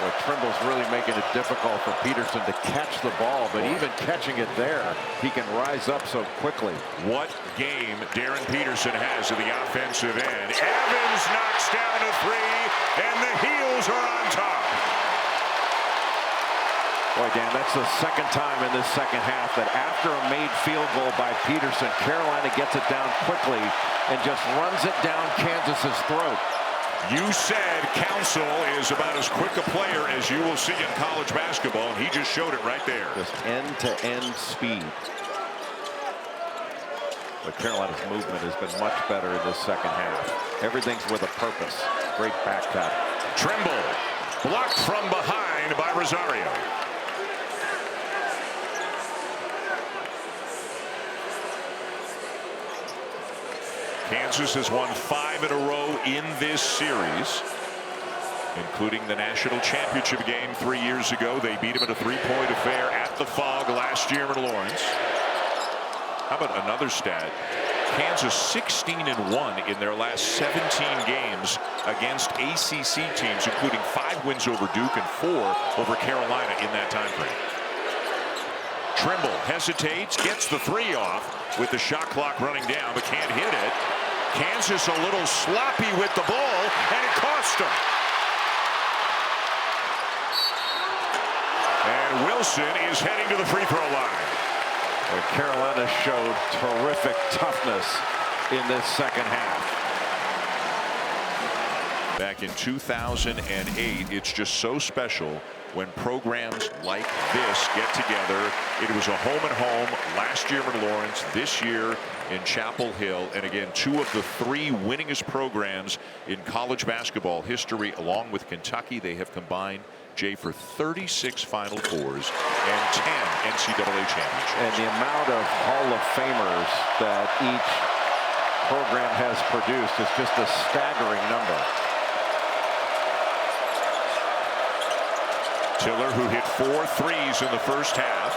Well, Trimble's really making it difficult for Peterson to catch the ball, but even catching it there, he can rise up so quickly. What game Darryn Peterson has at the offensive end. Evans knocks down a 3, and the Heels are on top. Boy, Dan, that's the second time in this second half that after a made field goal by Peterson, Carolina gets it down quickly and just runs it down Kansas's throat. You said Council is about as quick a player as you will see in college basketball, and he just showed it right there. Just end-to-end speed. But Carolina's movement has been much better in this second half. Everything's with a purpose. Great back tap. Trimble blocked from behind by Rosario. Kansas has won 5 in a row in this series, including the national championship game 3 years ago. They beat him at a 3-point affair at the Fog last year in Lawrence. How about another stat? Kansas 16-1 in their last 17 games against ACC teams, including 5 wins over Duke and 4 over Carolina in that time frame. Trimble hesitates, gets the 3 off with the shot clock running down, but can't hit it. Kansas a little sloppy with the ball, and it cost them. And Wilson is heading to the free throw line. Well, Carolina showed terrific toughness in this second half. Back in 2008, it's just so special when programs like this get together. It was a home and home last year in Lawrence, this year in Chapel Hill, and again 2 of the 3 winningest programs in college basketball history, along with Kentucky. They have combined, Jay, for 36 Final Fours and 10 NCAA championships. And the amount of Hall of Famers that each program has produced is just a staggering number. Tiller, who hit 4 threes in the first half.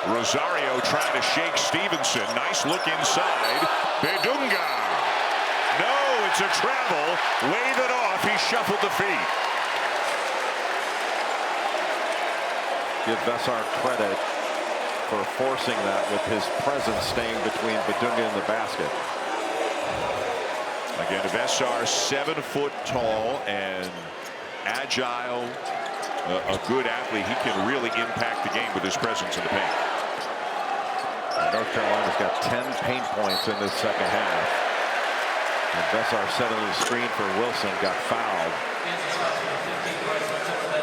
Rosario trying to shake Stevenson. Nice look inside. Bedunga. No, it's a travel. Wave it off. He shuffled the feet. Give Veesaar credit for forcing that with his presence staying between Bedunga and the basket. Again, Veesaar 7 foot tall and agile. A good athlete. He can really impact the game with his presence in the paint. North Carolina's got 10 paint points in this second half. And Veesaar setting the screen for Wilson, got fouled.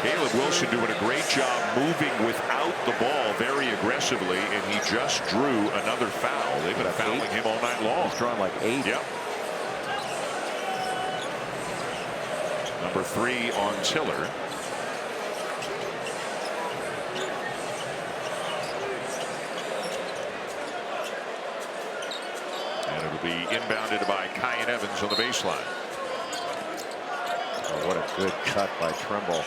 Caleb Wilson doing a great job moving without the ball very aggressively, and he just drew another foul. They've been fouling him all night long. He's drawn like 8. Yep. Number 3 on Tiller. Be inbounded by Kyan Evans on the baseline. Oh, what a good cut by Trimble.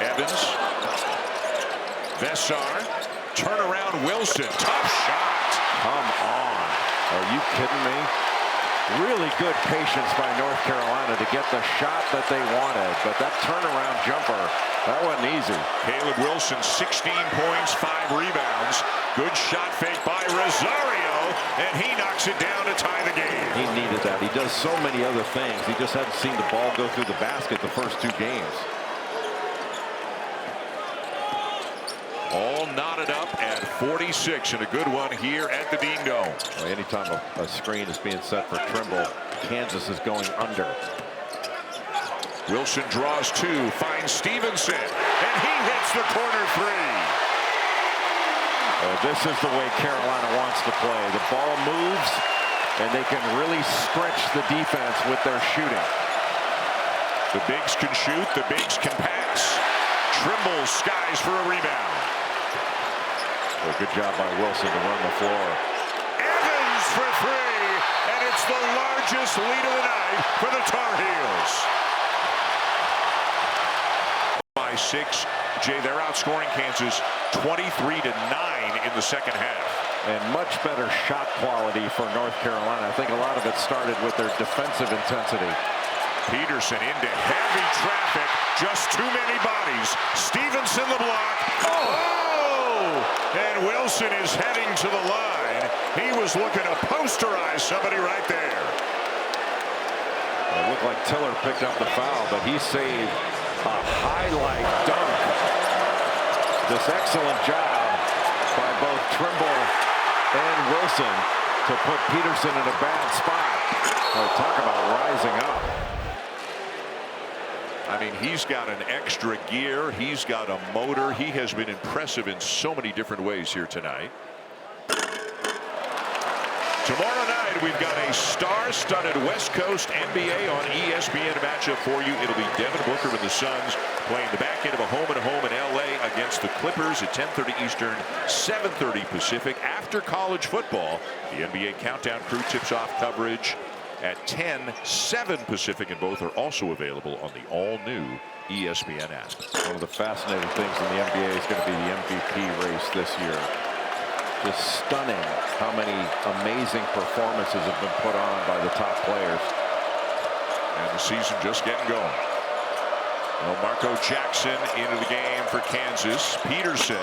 Evans. Veesaar. Turnaround Wilson. Tough shot. Come on. Are you kidding me? Really good patience by North Carolina to get the shot that they wanted, but that turnaround jumper, that wasn't easy. Caleb Wilson, 16 points, 5 rebounds. Good shot fake by Rosario, and he knocks it down to tie the game. He needed that. He does so many other things. He just hadn't seen the ball go through the basket the first 2 games. All knotted up at 46, and a good one here at the Dean Dome. Well, anytime a screen is being set for Trimble, Kansas is going under. Wilson draws 2, finds Stevenson, and he hits the corner 3. This is the way Carolina wants to play. The ball moves, and they can really stretch the defense with their shooting. The bigs can shoot, the bigs can pass. Trimble skies for a rebound. Well, good job by Wilson to run the floor. Evans for 3, and it's the largest lead of the night for the Tar Heels. By 6, Jay, they're outscoring Kansas 23-9 in the second half. And much better shot quality for North Carolina. I think a lot of it started with their defensive intensity. Peterson into heavy traffic, just too many bodies. Stevenson the block. Oh! And Wilson is heading to the line. He was looking to posterize somebody right there. It looked like Tiller picked up the foul, but he saved a highlight dunk. This excellent job by both Trimble and Wilson to put Peterson in a bad spot. Oh, talk about rising up. I mean, he's got an extra gear. He's got a motor. He has been impressive in so many different ways here tonight. Tomorrow night, we've got a star-studded West Coast NBA on ESPN matchup for you. It'll be Devin Booker and the Suns playing the back end of a home-and-home in L.A. against the Clippers at 10:30 Eastern, 7:30 Pacific. After college football, the NBA Countdown crew tips off coverage at 10:07 Pacific, and both are also available on the all-new ESPN app. One of the fascinating things in the NBA is going to be the MVP race this year. Just stunning how many amazing performances have been put on by the top players. And the season just getting going. Well, Marco Jackson into the game for Kansas. Peterson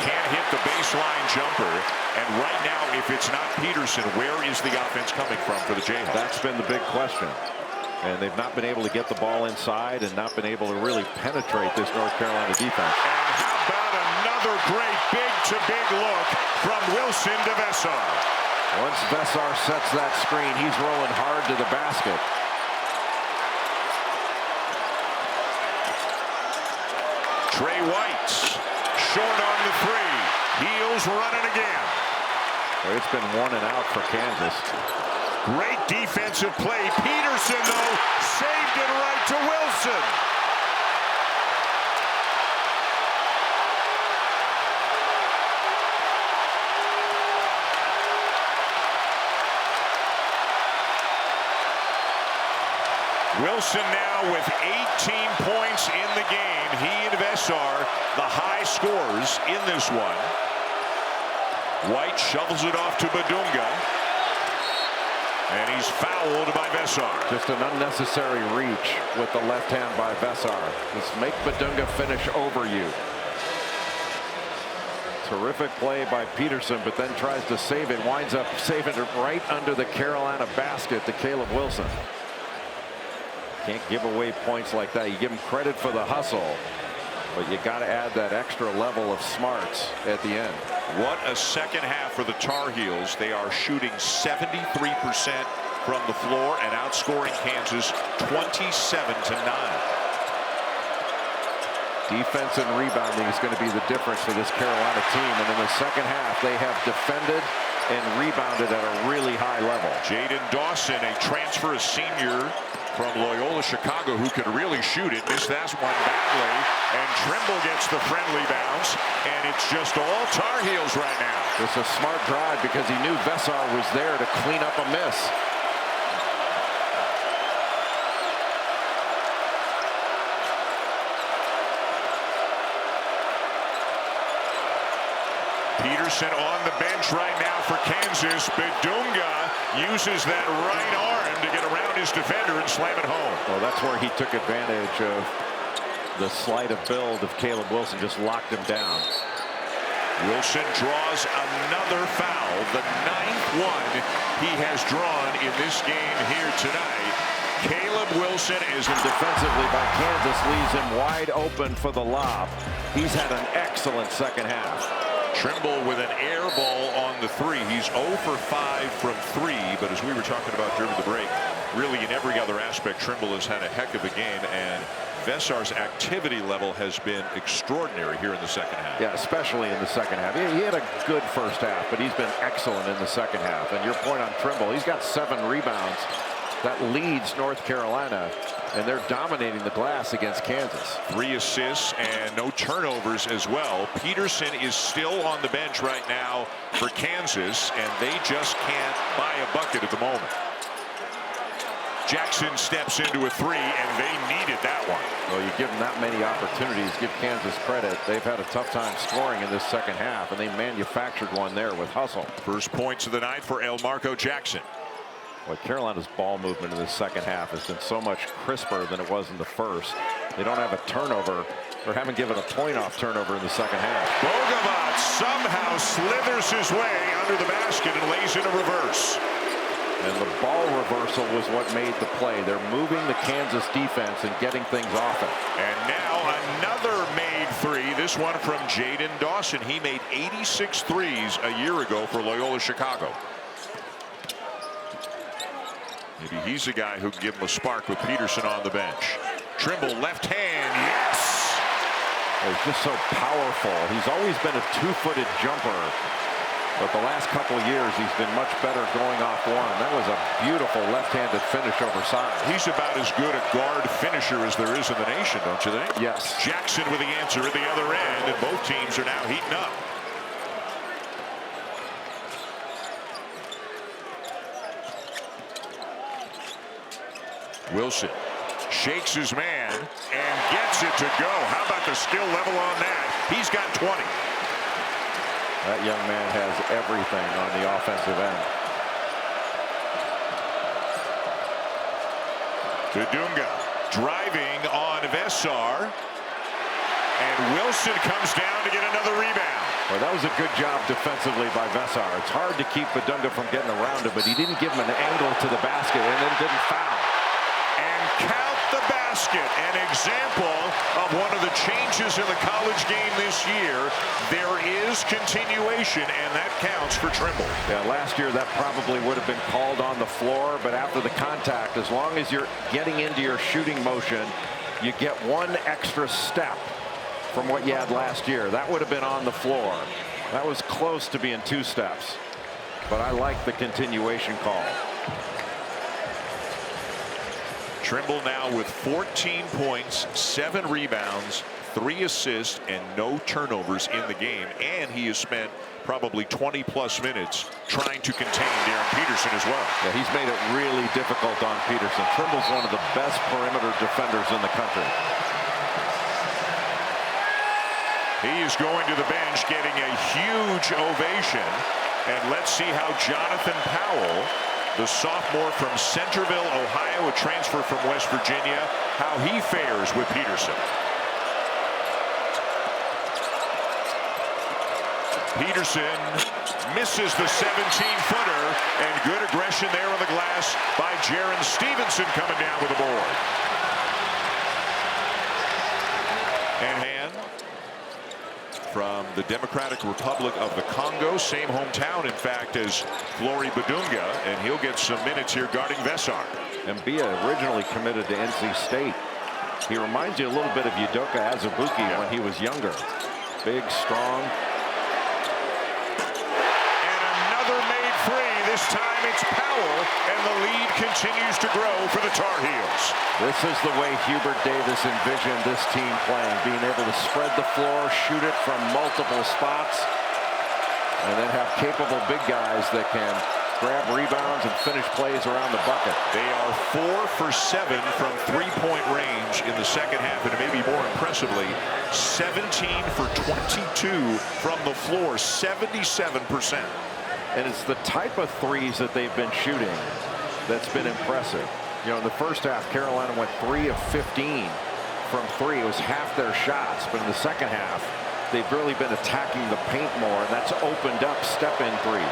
can't hit the baseline jumper. And right now, if it's not Peterson, where is the offense coming from for the Jayhawks? That's been the big question. And they've not been able to get the ball inside and not been able to really penetrate this North Carolina defense. And how about another great big-to-big look from Wilson to Veesaar. Once Veesaar sets that screen, he's rolling hard to the basket. Trey White, short on the 3. Heels running again. It's been 1 and out for Kansas. Great defensive play. Peterson, though, saved it right to Wilson. Wilson now with 18 points in the game. He and Veesaar, the high scorers in this one. White shovels it off to Badunga. And he's fouled by Veesaar. Just an unnecessary reach with the left hand by Veesaar. Just make Badunga finish over you. Terrific play by Peterson, but then tries to save it. Winds up saving it right under the Carolina basket to Caleb Wilson. Can't give away points like that. You give him credit for the hustle, but you got to add that extra level of smarts at the end. What a second half for the Tar Heels. They are shooting 73% from the floor and outscoring Kansas 27-9. Defense and rebounding is going to be the difference for this Carolina team. And in the second half, they have defended and rebounded at a really high level. Jaden Dawson, a transfer, a senior from Loyola Chicago, who could really shoot it, missed that one badly, and Trimble gets the friendly bounce, and it's just all Tar Heels right now. It's a smart drive because he knew Veesaar was there to clean up a miss. Peterson on the bench right now for Kansas. Bidunga uses that right arm to get around his defender and slam it home. Well, that's where he took advantage of the sleight of build of Caleb Wilson, just locked him down. Wilson draws another foul, the 9th one he has drawn in this game here tonight. Caleb Wilson is defensively by Kansas, leaves him wide open for the lob. He's had an excellent second half. Trimble with an air ball on the 3. He's 0 for 5 from 3, but as we were talking about during the break, really in every other aspect, Trimble has had a heck of a game, and Veesaar's activity level has been extraordinary here in the second half. Yeah, especially in the second half. He had a good first half, but he's been excellent in the second half. And your point on Trimble, he's got 7 rebounds. That leads North Carolina, and they're dominating the glass against Kansas. 3 assists and no turnovers as well. Peterson is still on the bench right now for Kansas, and they just can't buy a bucket at the moment. Jackson steps into a 3, and they needed that one. Well, you give them that many opportunities, give Kansas credit. They've had a tough time scoring in this second half, and they manufactured one there with hustle. First points of the night for Elmarko Jackson. Well, Carolina's ball movement in the second half has been so much crisper than it was in the first. They don't have a turnover, or haven't given a point off turnover in the second half. Bogovac somehow slithers his way under the basket and lays in a reverse. And the ball reversal was what made the play. They're moving the Kansas defense and getting things off it. And now another made 3. This one from Jaden Dawson. He made 86 threes a year ago for Loyola Chicago. Maybe he's the guy who can give him a spark with Peterson on the bench. Trimble left hand, yes! He's just so powerful. He's always been a 2-footed jumper, but the last couple of years he's been much better going off one. That was a beautiful left-handed finish over size. He's about as good a guard finisher as there is in the nation, don't you think? Yes. Jackson with the answer at the other end, and both teams are now heating up. Wilson shakes his man and gets it to go. How about the skill level on that? He's got 20. That young man has everything on the offensive end. Bidunga driving on Veesaar. And Wilson comes down to get another rebound. Well, that was a good job defensively by Veesaar. It's hard to keep Bidunga from getting around it, but he didn't give him an angle to the basket and then didn't foul. Count the basket, an example of one of the changes in the college game this year. There is continuation, and that counts for Trimble. Yeah, last year that probably would have been called on the floor, but after the contact, as long as you're getting into your shooting motion, you get one extra step from what you had last year. That would have been on the floor. That was close to being 2 steps, but I like the continuation call. Trimble now with 14 points, 7 rebounds, 3 assists, and no turnovers in the game. And he has spent probably 20-plus minutes trying to contain Darryn Peterson as well. Yeah, he's made it really difficult on Peterson. Trimble's one of the best perimeter defenders in the country. He is going to the bench, getting a huge ovation. And let's see how Jonathan Powell, the sophomore from Centerville, Ohio, a transfer from West Virginia, how he fares with Peterson. Peterson misses the 17-footer, and good aggression there on the glass by Jaron Stevenson coming down with a board. And hand from the Democratic Republic of the Congo, same hometown, in fact, as Flory Bidunga, and he'll get some minutes here guarding Veesaar. And Bia originally committed to NC State. He reminds you a little bit of Udoka Azubuike when he was younger. Big, strong. And another made 3. This time it's Powell, and the lead continues to grow for the Tar Heels. This is the way Hubert Davis envisioned this team playing, being able to spread the floor, shoot it from multiple spots, and then have capable big guys that can grab rebounds and finish plays around the bucket. They are 4 for 7 from three-point range in the second half, and maybe more impressively, 17 for 22 from the floor, 77%. And it's the type of threes that they've been shooting that's been impressive. You know, in the first half, Carolina went 3 of 15 from 3. It was half their shots, but in the second half, they've really been attacking the paint more, and that's opened up step-in threes.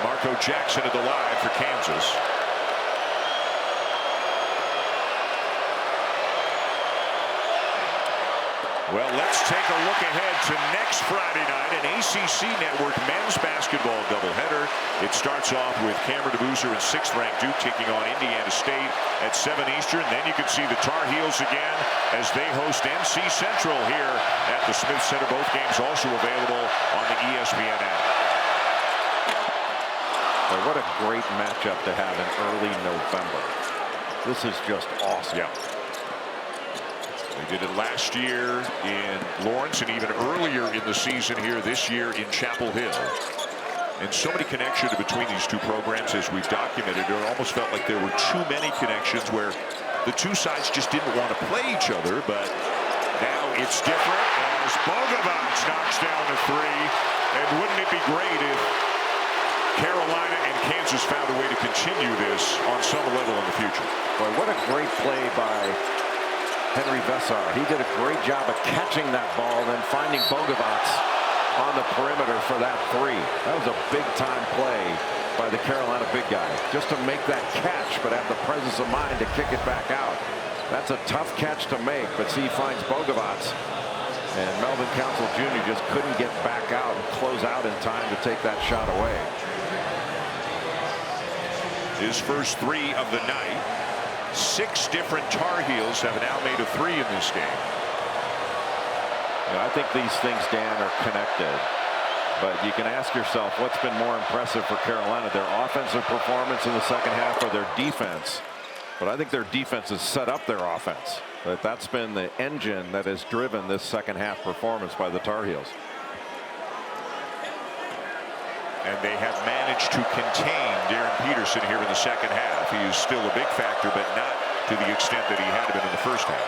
Marco Jackson at the line for Kansas. Well, let's take a look ahead to next Friday night, an ACC Network men's basketball doubleheader. It starts off with Henri Veesaar and 6th-ranked Duke taking on Indiana State at 7 Eastern. Then you can see the Tar Heels again as they host NC Central here at the Smith Center. Both games also available on the ESPN app. Well, what a great matchup to have in early November. This is just awesome. Yeah. They did it last year in Lawrence and even earlier in the season here this year in Chapel Hill. And so many connections between these two programs as we've documented. It almost felt like there were too many connections where the two sides just didn't want to play each other. But now it's different as Bogovac knocks down a 3. And wouldn't it be great if Carolina and Kansas found a way to continue this on some level in the future? Boy, what a great play by Henri Veesaar. He did a great job of catching that ball, then finding Bogovac on the perimeter for that 3. That was a big-time play by the Carolina big guy, just to make that catch, but have the presence of mind to kick it back out. That's a tough catch to make, but see, he finds Bogovac, and Melvin Council Jr. just couldn't get back out and close out in time to take that shot away. His first 3 of the night. 6 different Tar Heels have now made a 3 in this game. I think these things, Dan, are connected. But you can ask yourself, what's been more impressive for Carolina? Their offensive performance in the second half or their defense? But I think their defense has set up their offense. But that's been the engine that has driven this second half performance by the Tar Heels. And they have managed to contain Darryn Peterson here in the second half. He is still a big factor, but not to the extent that he had been in the first half.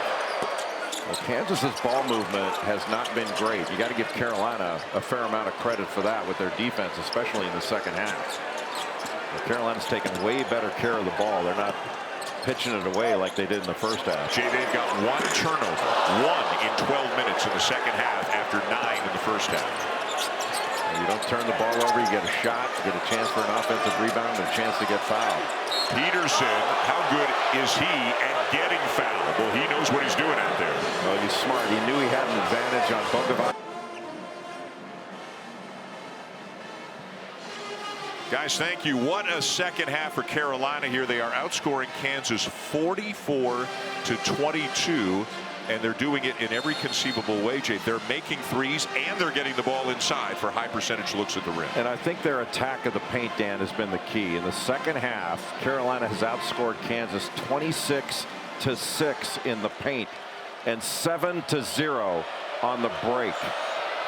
Well, Kansas's ball movement has not been great. You got to give Carolina a fair amount of credit for that with their defense, especially in the second half. Well, Carolina's taken way better care of the ball. They're not pitching it away like they did in the first half. Jay, they've got 1 turnover, 1 in 12 minutes in the second half after 9 in the first half. You don't turn the ball over, you get a shot, you get a chance for an offensive rebound, and a chance to get fouled. Peterson, how good is he at getting fouled? Well, he knows what he's doing out there. Well, he's smart. He knew he had an advantage on Bogovac. Guys, thank you. What a second half for Carolina here. They are outscoring Kansas 44-22. And they're doing it in every conceivable way, Jay. They're making threes and they're getting the ball inside for high percentage looks at the rim. And I think their attack of the paint, Dan, has been the key. In the second half, Carolina has outscored Kansas 26-6 in the paint and 7-0 on the break.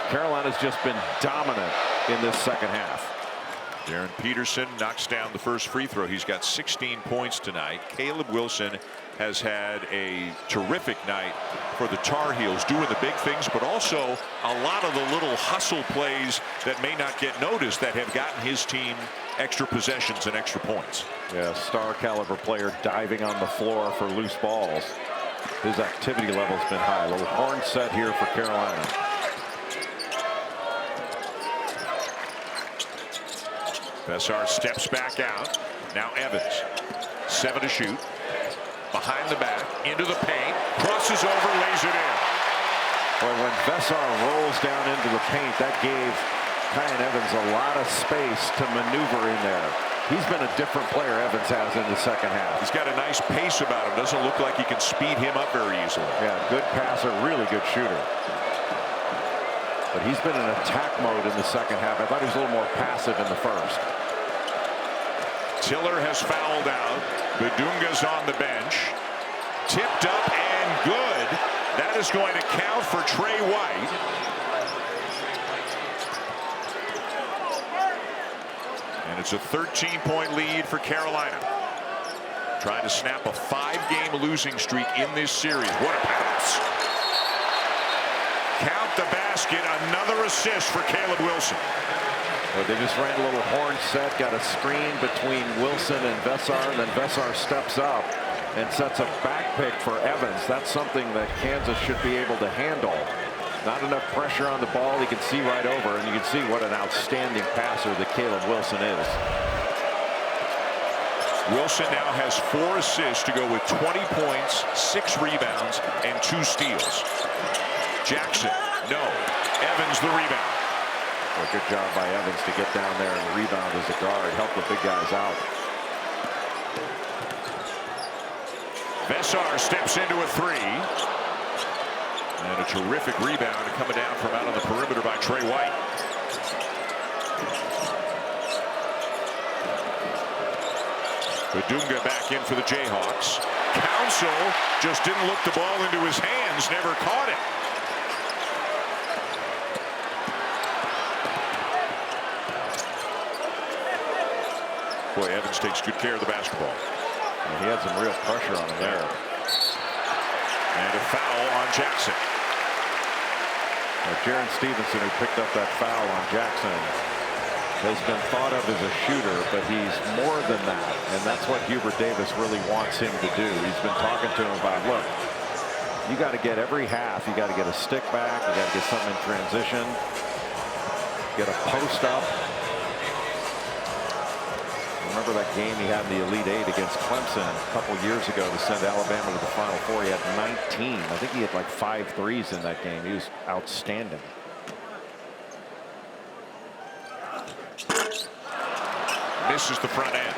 Carolina's just been dominant in this second half. Darryn Peterson knocks down the first free throw. He's got 16 points tonight. Caleb Wilson has had a terrific night for the Tar Heels, doing the big things, but also a lot of the little hustle plays that may not get noticed that have gotten his team extra possessions and extra points. Yeah, star caliber player diving on the floor for loose balls. His activity level's been high. A little horn set here for Carolina. Veesaar steps back out. Now Evans, 7 to shoot. Behind the back, into the paint, crosses over, lays it in. Boy, when Veesaar rolls down into the paint, that gave Kyan Evans a lot of space to maneuver in there. He's been a different player, Evans has, in the second half. He's got a nice pace about him. Doesn't look like he can speed him up very easily. Yeah, good passer, really good shooter. But he's been in attack mode in the second half. I thought he was a little more passive in the first. Tiller has fouled out. Badunga's on the bench. Tipped up and good. That is going to count for Trey White. It's a 13-point lead for Carolina. Trying to snap a 5-game losing streak in this series. What a bounce. Count the basket. Another assist for Caleb Wilson. Well, they just ran a little horn set, got a screen between Wilson and Veesaar, and then Veesaar steps up and sets a back pick for Evans. That's something that Kansas should be able to handle. Not enough pressure on the ball. He can see right over, and you can see what an outstanding passer that Caleb Wilson is. Wilson now has 4 assists to go with 20 points, 6 rebounds, and 2 steals. Jackson, no. Evans the rebound. Well, good job by Evans to get down there and rebound as a guard, help the big guys out. Veesaar steps into a 3. And a terrific rebound coming down from out on the perimeter by Trey White. Badunga back in for the Jayhawks. Council just didn't look the ball into his hands, never caught it. Boy, Evans takes good care of the basketball. And he had some real pressure on him there. And a foul on Jackson. Darryn Peterson, who picked up that foul on Jackson, has been thought of as a shooter, but he's more than that. And that's what Hubert Davis really wants him to do. He's been talking to him about, look, you got to get every half. You got to get a stick back. You got to get something in transition. Get a post up. Remember that game he had in the Elite Eight against Clemson a couple years ago to send Alabama to the Final Four? He had 19. I think he had like 5 threes in that game. He was outstanding. Misses the front end.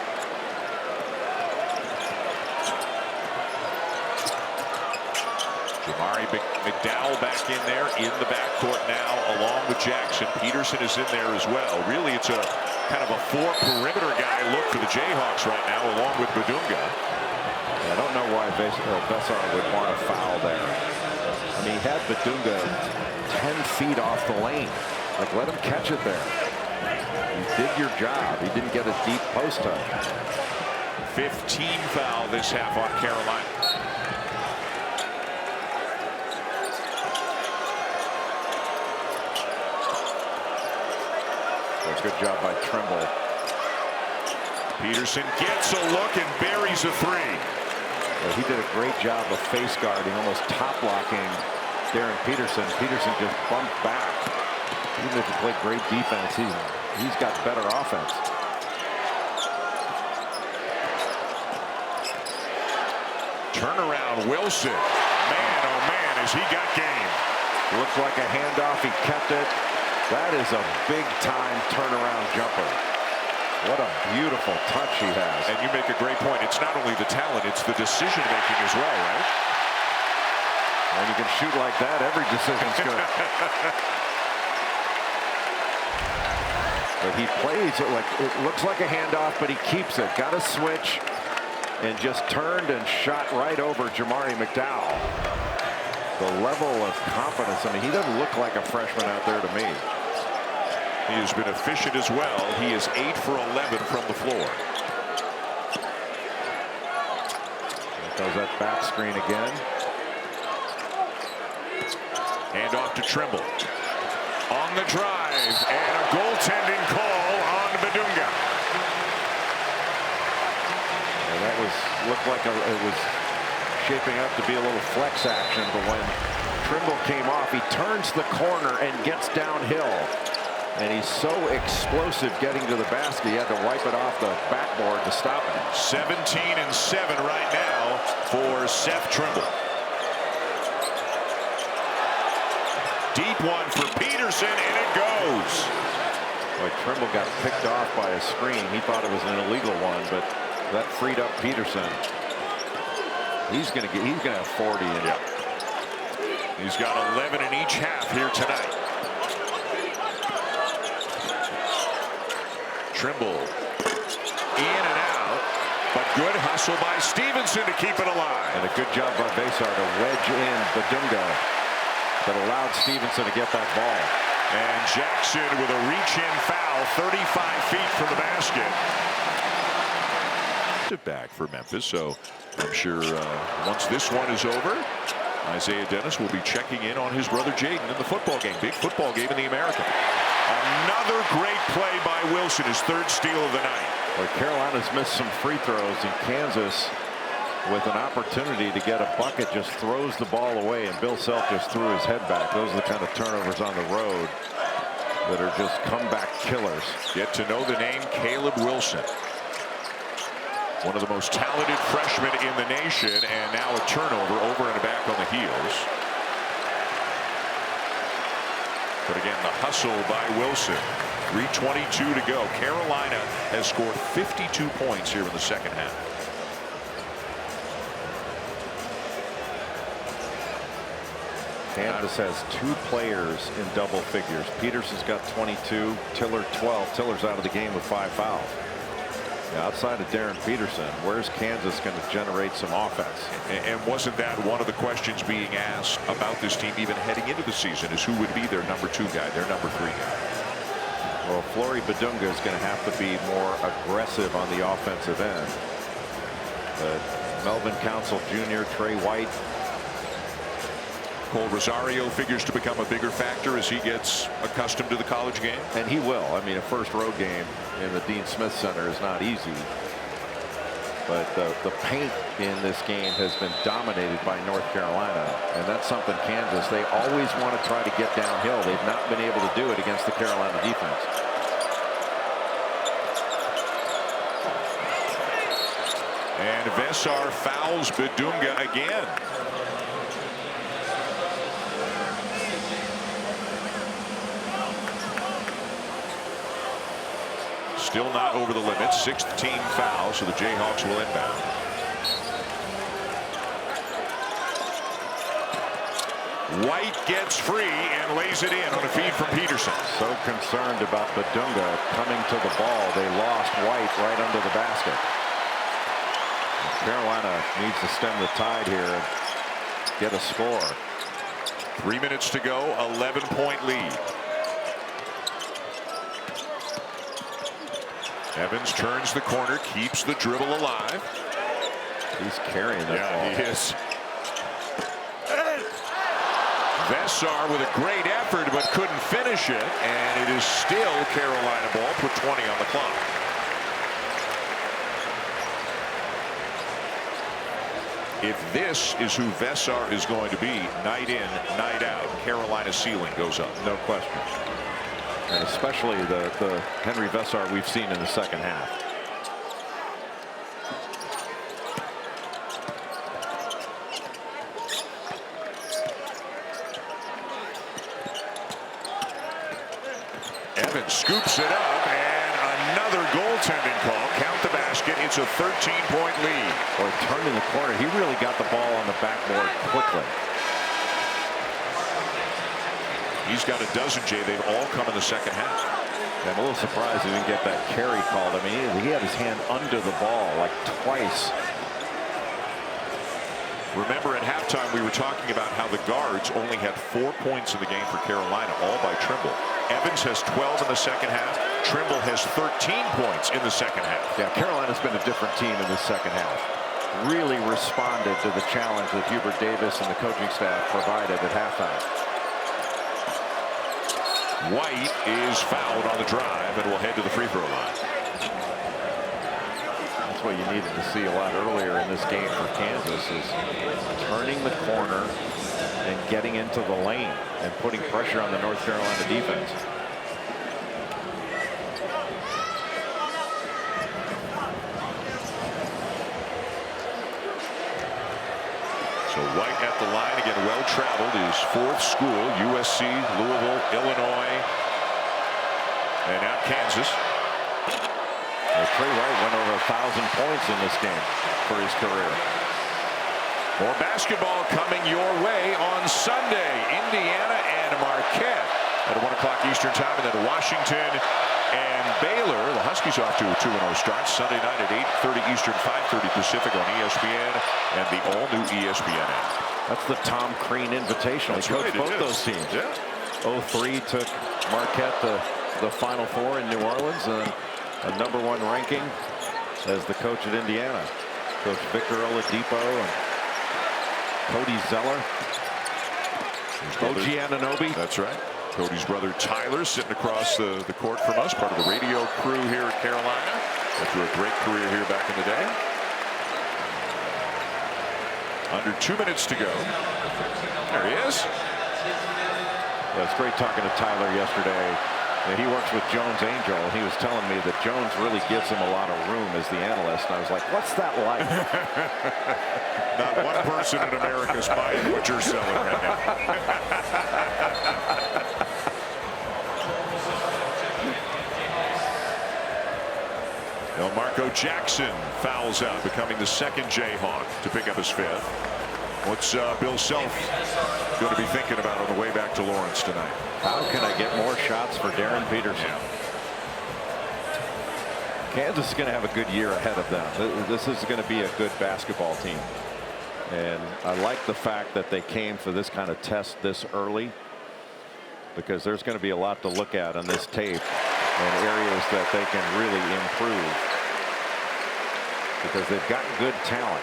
Jamari McDowell back in there in the backcourt now along with Jackson. Peterson is in there as well. Really, it's a kind of a 4 perimeter guy look for the Jayhawks right now along with Badunga. I don't know why Veesaar would want a foul there. I mean, he had Badunga 10 feet off the lane. Like, let him catch it there. You did your job. He didn't get a deep post touch. 15 foul this half on Carolina. Good job by Trimble. Peterson gets a look and buries a 3. Well, he did a great job of face guarding, almost top blocking Darryn Peterson. Peterson just bumped back. Even if he played great defense, he's got better offense. Turnaround Wilson. Man, oh man, has he got game. Looks like a handoff. He kept it. That is a big-time turnaround jumper. What a beautiful touch he has. And you make a great point. It's not only the talent, it's the decision-making as well, right? When you can shoot like that, every decision's good. But he plays it like, it looks like a handoff, but he keeps it. Got a switch and just turned and shot right over Jamari McDowell. The level of confidence. I mean, he doesn't look like a freshman out there to me. He has been efficient as well. He is 8 for 11 from the floor. Does that back screen again. Hand off to Trimble. On the drive, and a goaltending call on Badunga. And that looked like it was shaping up to be a little flex action, but when Trimble came off, he turns the corner and gets downhill. And he's so explosive getting to the basket, he had to wipe it off the backboard to stop it. 17 and 7 right now for Seth Trimble. Deep one for Peterson, and it goes. Boy, Trimble got picked off by a screen. He thought it was an illegal one, but that freed up Peterson. He's gonna have 40 in it. He's got 11 in each half here tonight. Trimble in and out, but good hustle by Stevenson to keep it alive. And a good job by Veesaar to wedge in Badunga that allowed Stevenson to get that ball. And Jackson with a reach-in foul, 35 feet from the basket. Back for Memphis, so I'm sure once this one is over, Isaiah Dennis will be checking in on his brother Jaden in the football game. Big football game in the American. Another great play by Wilson, his third steal of the night. Well, Carolina's missed some free throws, and Kansas, with an opportunity to get a bucket, just throws the ball away, and Bill Self just threw his head back. Those are the kind of turnovers on the road that are just comeback killers. Get to know the name Caleb Wilson. One of the most talented freshmen in the nation, and now a turnover over and back on the heels. But again, the hustle by Wilson. 3:22 to go. Carolina has scored 52 points here in the second half. Kansas has 2 players in double figures. Peterson's got 22, Tiller 12. Tiller's out of the game with 5 fouls. Outside of Darryn Peterson, where's Kansas going to generate some offense? And wasn't that one of the questions being asked about this team even heading into the season, is who would be their number 2 guy, their number 3 guy? Well, Flory Badunga is going to have to be more aggressive on the offensive end. But Melvin Council Jr., Trey White. Cole Rosario figures to become a bigger factor as he gets accustomed to the college game. And he will. I mean, a first road game in the Dean Smith Center is not easy. But the paint in this game has been dominated by North Carolina. And that's something Kansas, they always want to try to get downhill. They've not been able to do it against the Carolina defense. And Veesaar fouls Badunga again. Still not over the limit. 6th team foul, so the Jayhawks will inbound. White gets free and lays it in on a feed from Peterson. So concerned about Badunga coming to the ball. They lost White right under the basket. Carolina needs to stem the tide here and get a score. 3 minutes to go, 11-point lead. Evans turns the corner, keeps the dribble alive. He's carrying that ball. He is. Veesaar with a great effort, but couldn't finish it, and it is still Carolina ball. Put 20 on the clock. If this is who Veesaar is going to be, night in, night out, Carolina's ceiling goes up. No question. And especially the Henri Veesaar we've seen in the second half. Evans scoops it up, and another goaltending call. Count the basket. It's a 13-point lead. Or turning the corner. He really got the ball on the backboard quickly. He's got a dozen, Jay. They've all come in the second half. I'm a little surprised he didn't get that carry called. I mean, he had his hand under the ball like twice. Remember, at halftime, we were talking about how the guards only had 4 points in the game for Carolina, all by Trimble. Evans has 12 in the second half. Trimble has 13 points in the second half. Yeah, Carolina's been a different team in the second half. Really responded to the challenge that Hubert Davis and the coaching staff provided at halftime. White is fouled on the drive and will head to the free throw line. That's what you needed to see a lot earlier in this game for Kansas, is turning the corner and getting into the lane and putting pressure on the North Carolina defense. So White at the line again, well traveled. His 4th school, USC, Louisville, Illinois, and now Kansas. Trey White went over 1,000 points in this game for his career. More basketball coming your way on Sunday. Indiana and Marquette at 1 o'clock Eastern time, and then Washington and Baylor. The Huskies off to a 2-0 start Sunday night at 8:30 Eastern, 5:30 Pacific on ESPN and the all-new ESPN app. That's the Tom Crean Invitational. He coached both those teams. Yeah. '03 took Marquette the Final Four in New Orleans, and a #1 ranking as the coach at Indiana. Coach Victor Oladipo and Cody Zeller. OG Anunoby. That's right. Cody's brother Tyler sitting across the court from us, part of the radio crew here at Carolina after a great career here back in the day. Under 2 minutes to go. There he is. Yeah, it's great talking to Tyler yesterday. He works with Jones Angel, and he was telling me that Jones really gives him a lot of room as the analyst. And I was like, what's that like? Not one person in America is buying what you're selling right now. Now Marco Jackson fouls out, becoming the second Jayhawk to pick up his 5th. What's Bill Self going to be thinking about on the way back to Lawrence tonight? How can I get more shots for Darryn Peterson? Yeah. Kansas is going to have a good year ahead of them. This is going to be a good basketball team. And I like the fact that they came for this kind of test this early, because there's going to be a lot to look at on this tape and areas that they can really improve, because they've got good talent.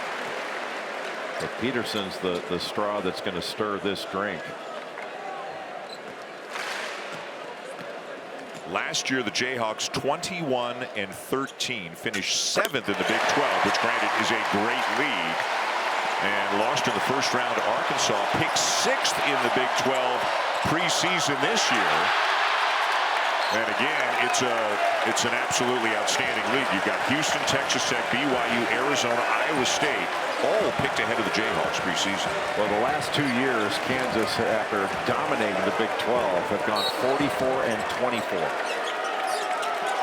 But Peterson's the straw that's going to stir this drink. Last year, the Jayhawks 21-13, finished 7th in the Big 12, which granted is a great lead, and lost in the first round to Arkansas. Picked 6th in the Big 12 preseason this year. And again, it's an absolutely outstanding league. You've got Houston, Texas Tech, BYU, Arizona, Iowa State, all picked ahead of the Jayhawks preseason. Well, the last 2 years, Kansas, after dominating the Big 12, have gone 44-24.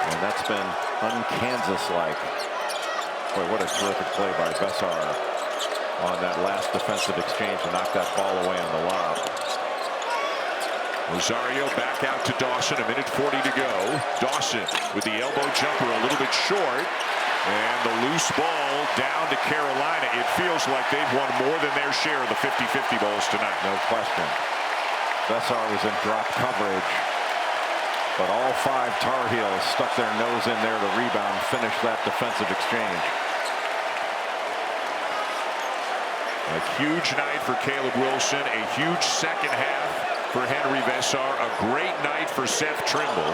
And that's been un-Kansas-like. Boy, what a terrific play by Veesaar on that last defensive exchange to knock that ball away on the lob. Rosario back out to Dawson, 1:40 to go. Dawson with the elbow jumper a little bit short. And the loose ball down to Carolina. It feels like they've won more than their share of the 50-50 balls tonight. No question. Veesaar was in drop coverage, but all 5 Tar Heels stuck their nose in there to rebound, finish that defensive exchange. A huge night for Caleb Wilson, a huge second half for Henri Veesaar, a great night for Seth Trimble.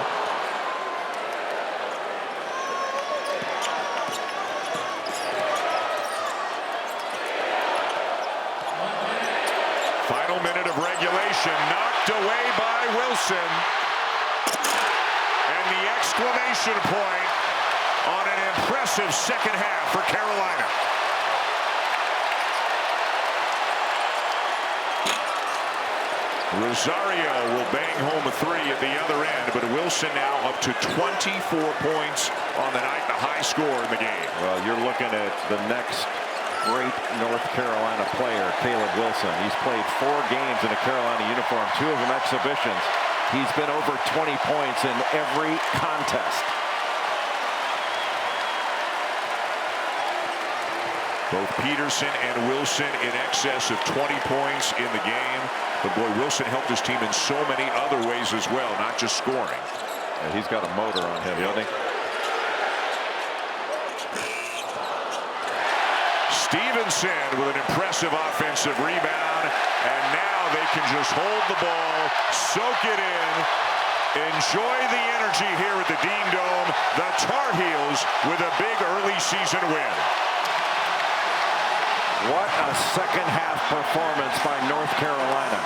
Final minute of regulation, knocked away by Wilson. And the exclamation point on an impressive second half for Carolina. Rosario will bang home a 3 at the other end, but Wilson now up to 24 points on the night, the high score in the game. Well, you're looking at the next great North Carolina player, Caleb Wilson. He's played 4 games in a Carolina uniform, 2 of them exhibitions. He's been over 20 points in every contest. Both Peterson and Wilson in excess of 20 points in the game. But boy, Wilson helped his team in so many other ways as well, not just scoring. And he's got a motor on him, doesn't he? Stevenson with an impressive offensive rebound. And now they can just hold the ball, soak it in, enjoy the energy here at the Dean Dome. The Tar Heels with a big early season win. What a second half performance by North Carolina.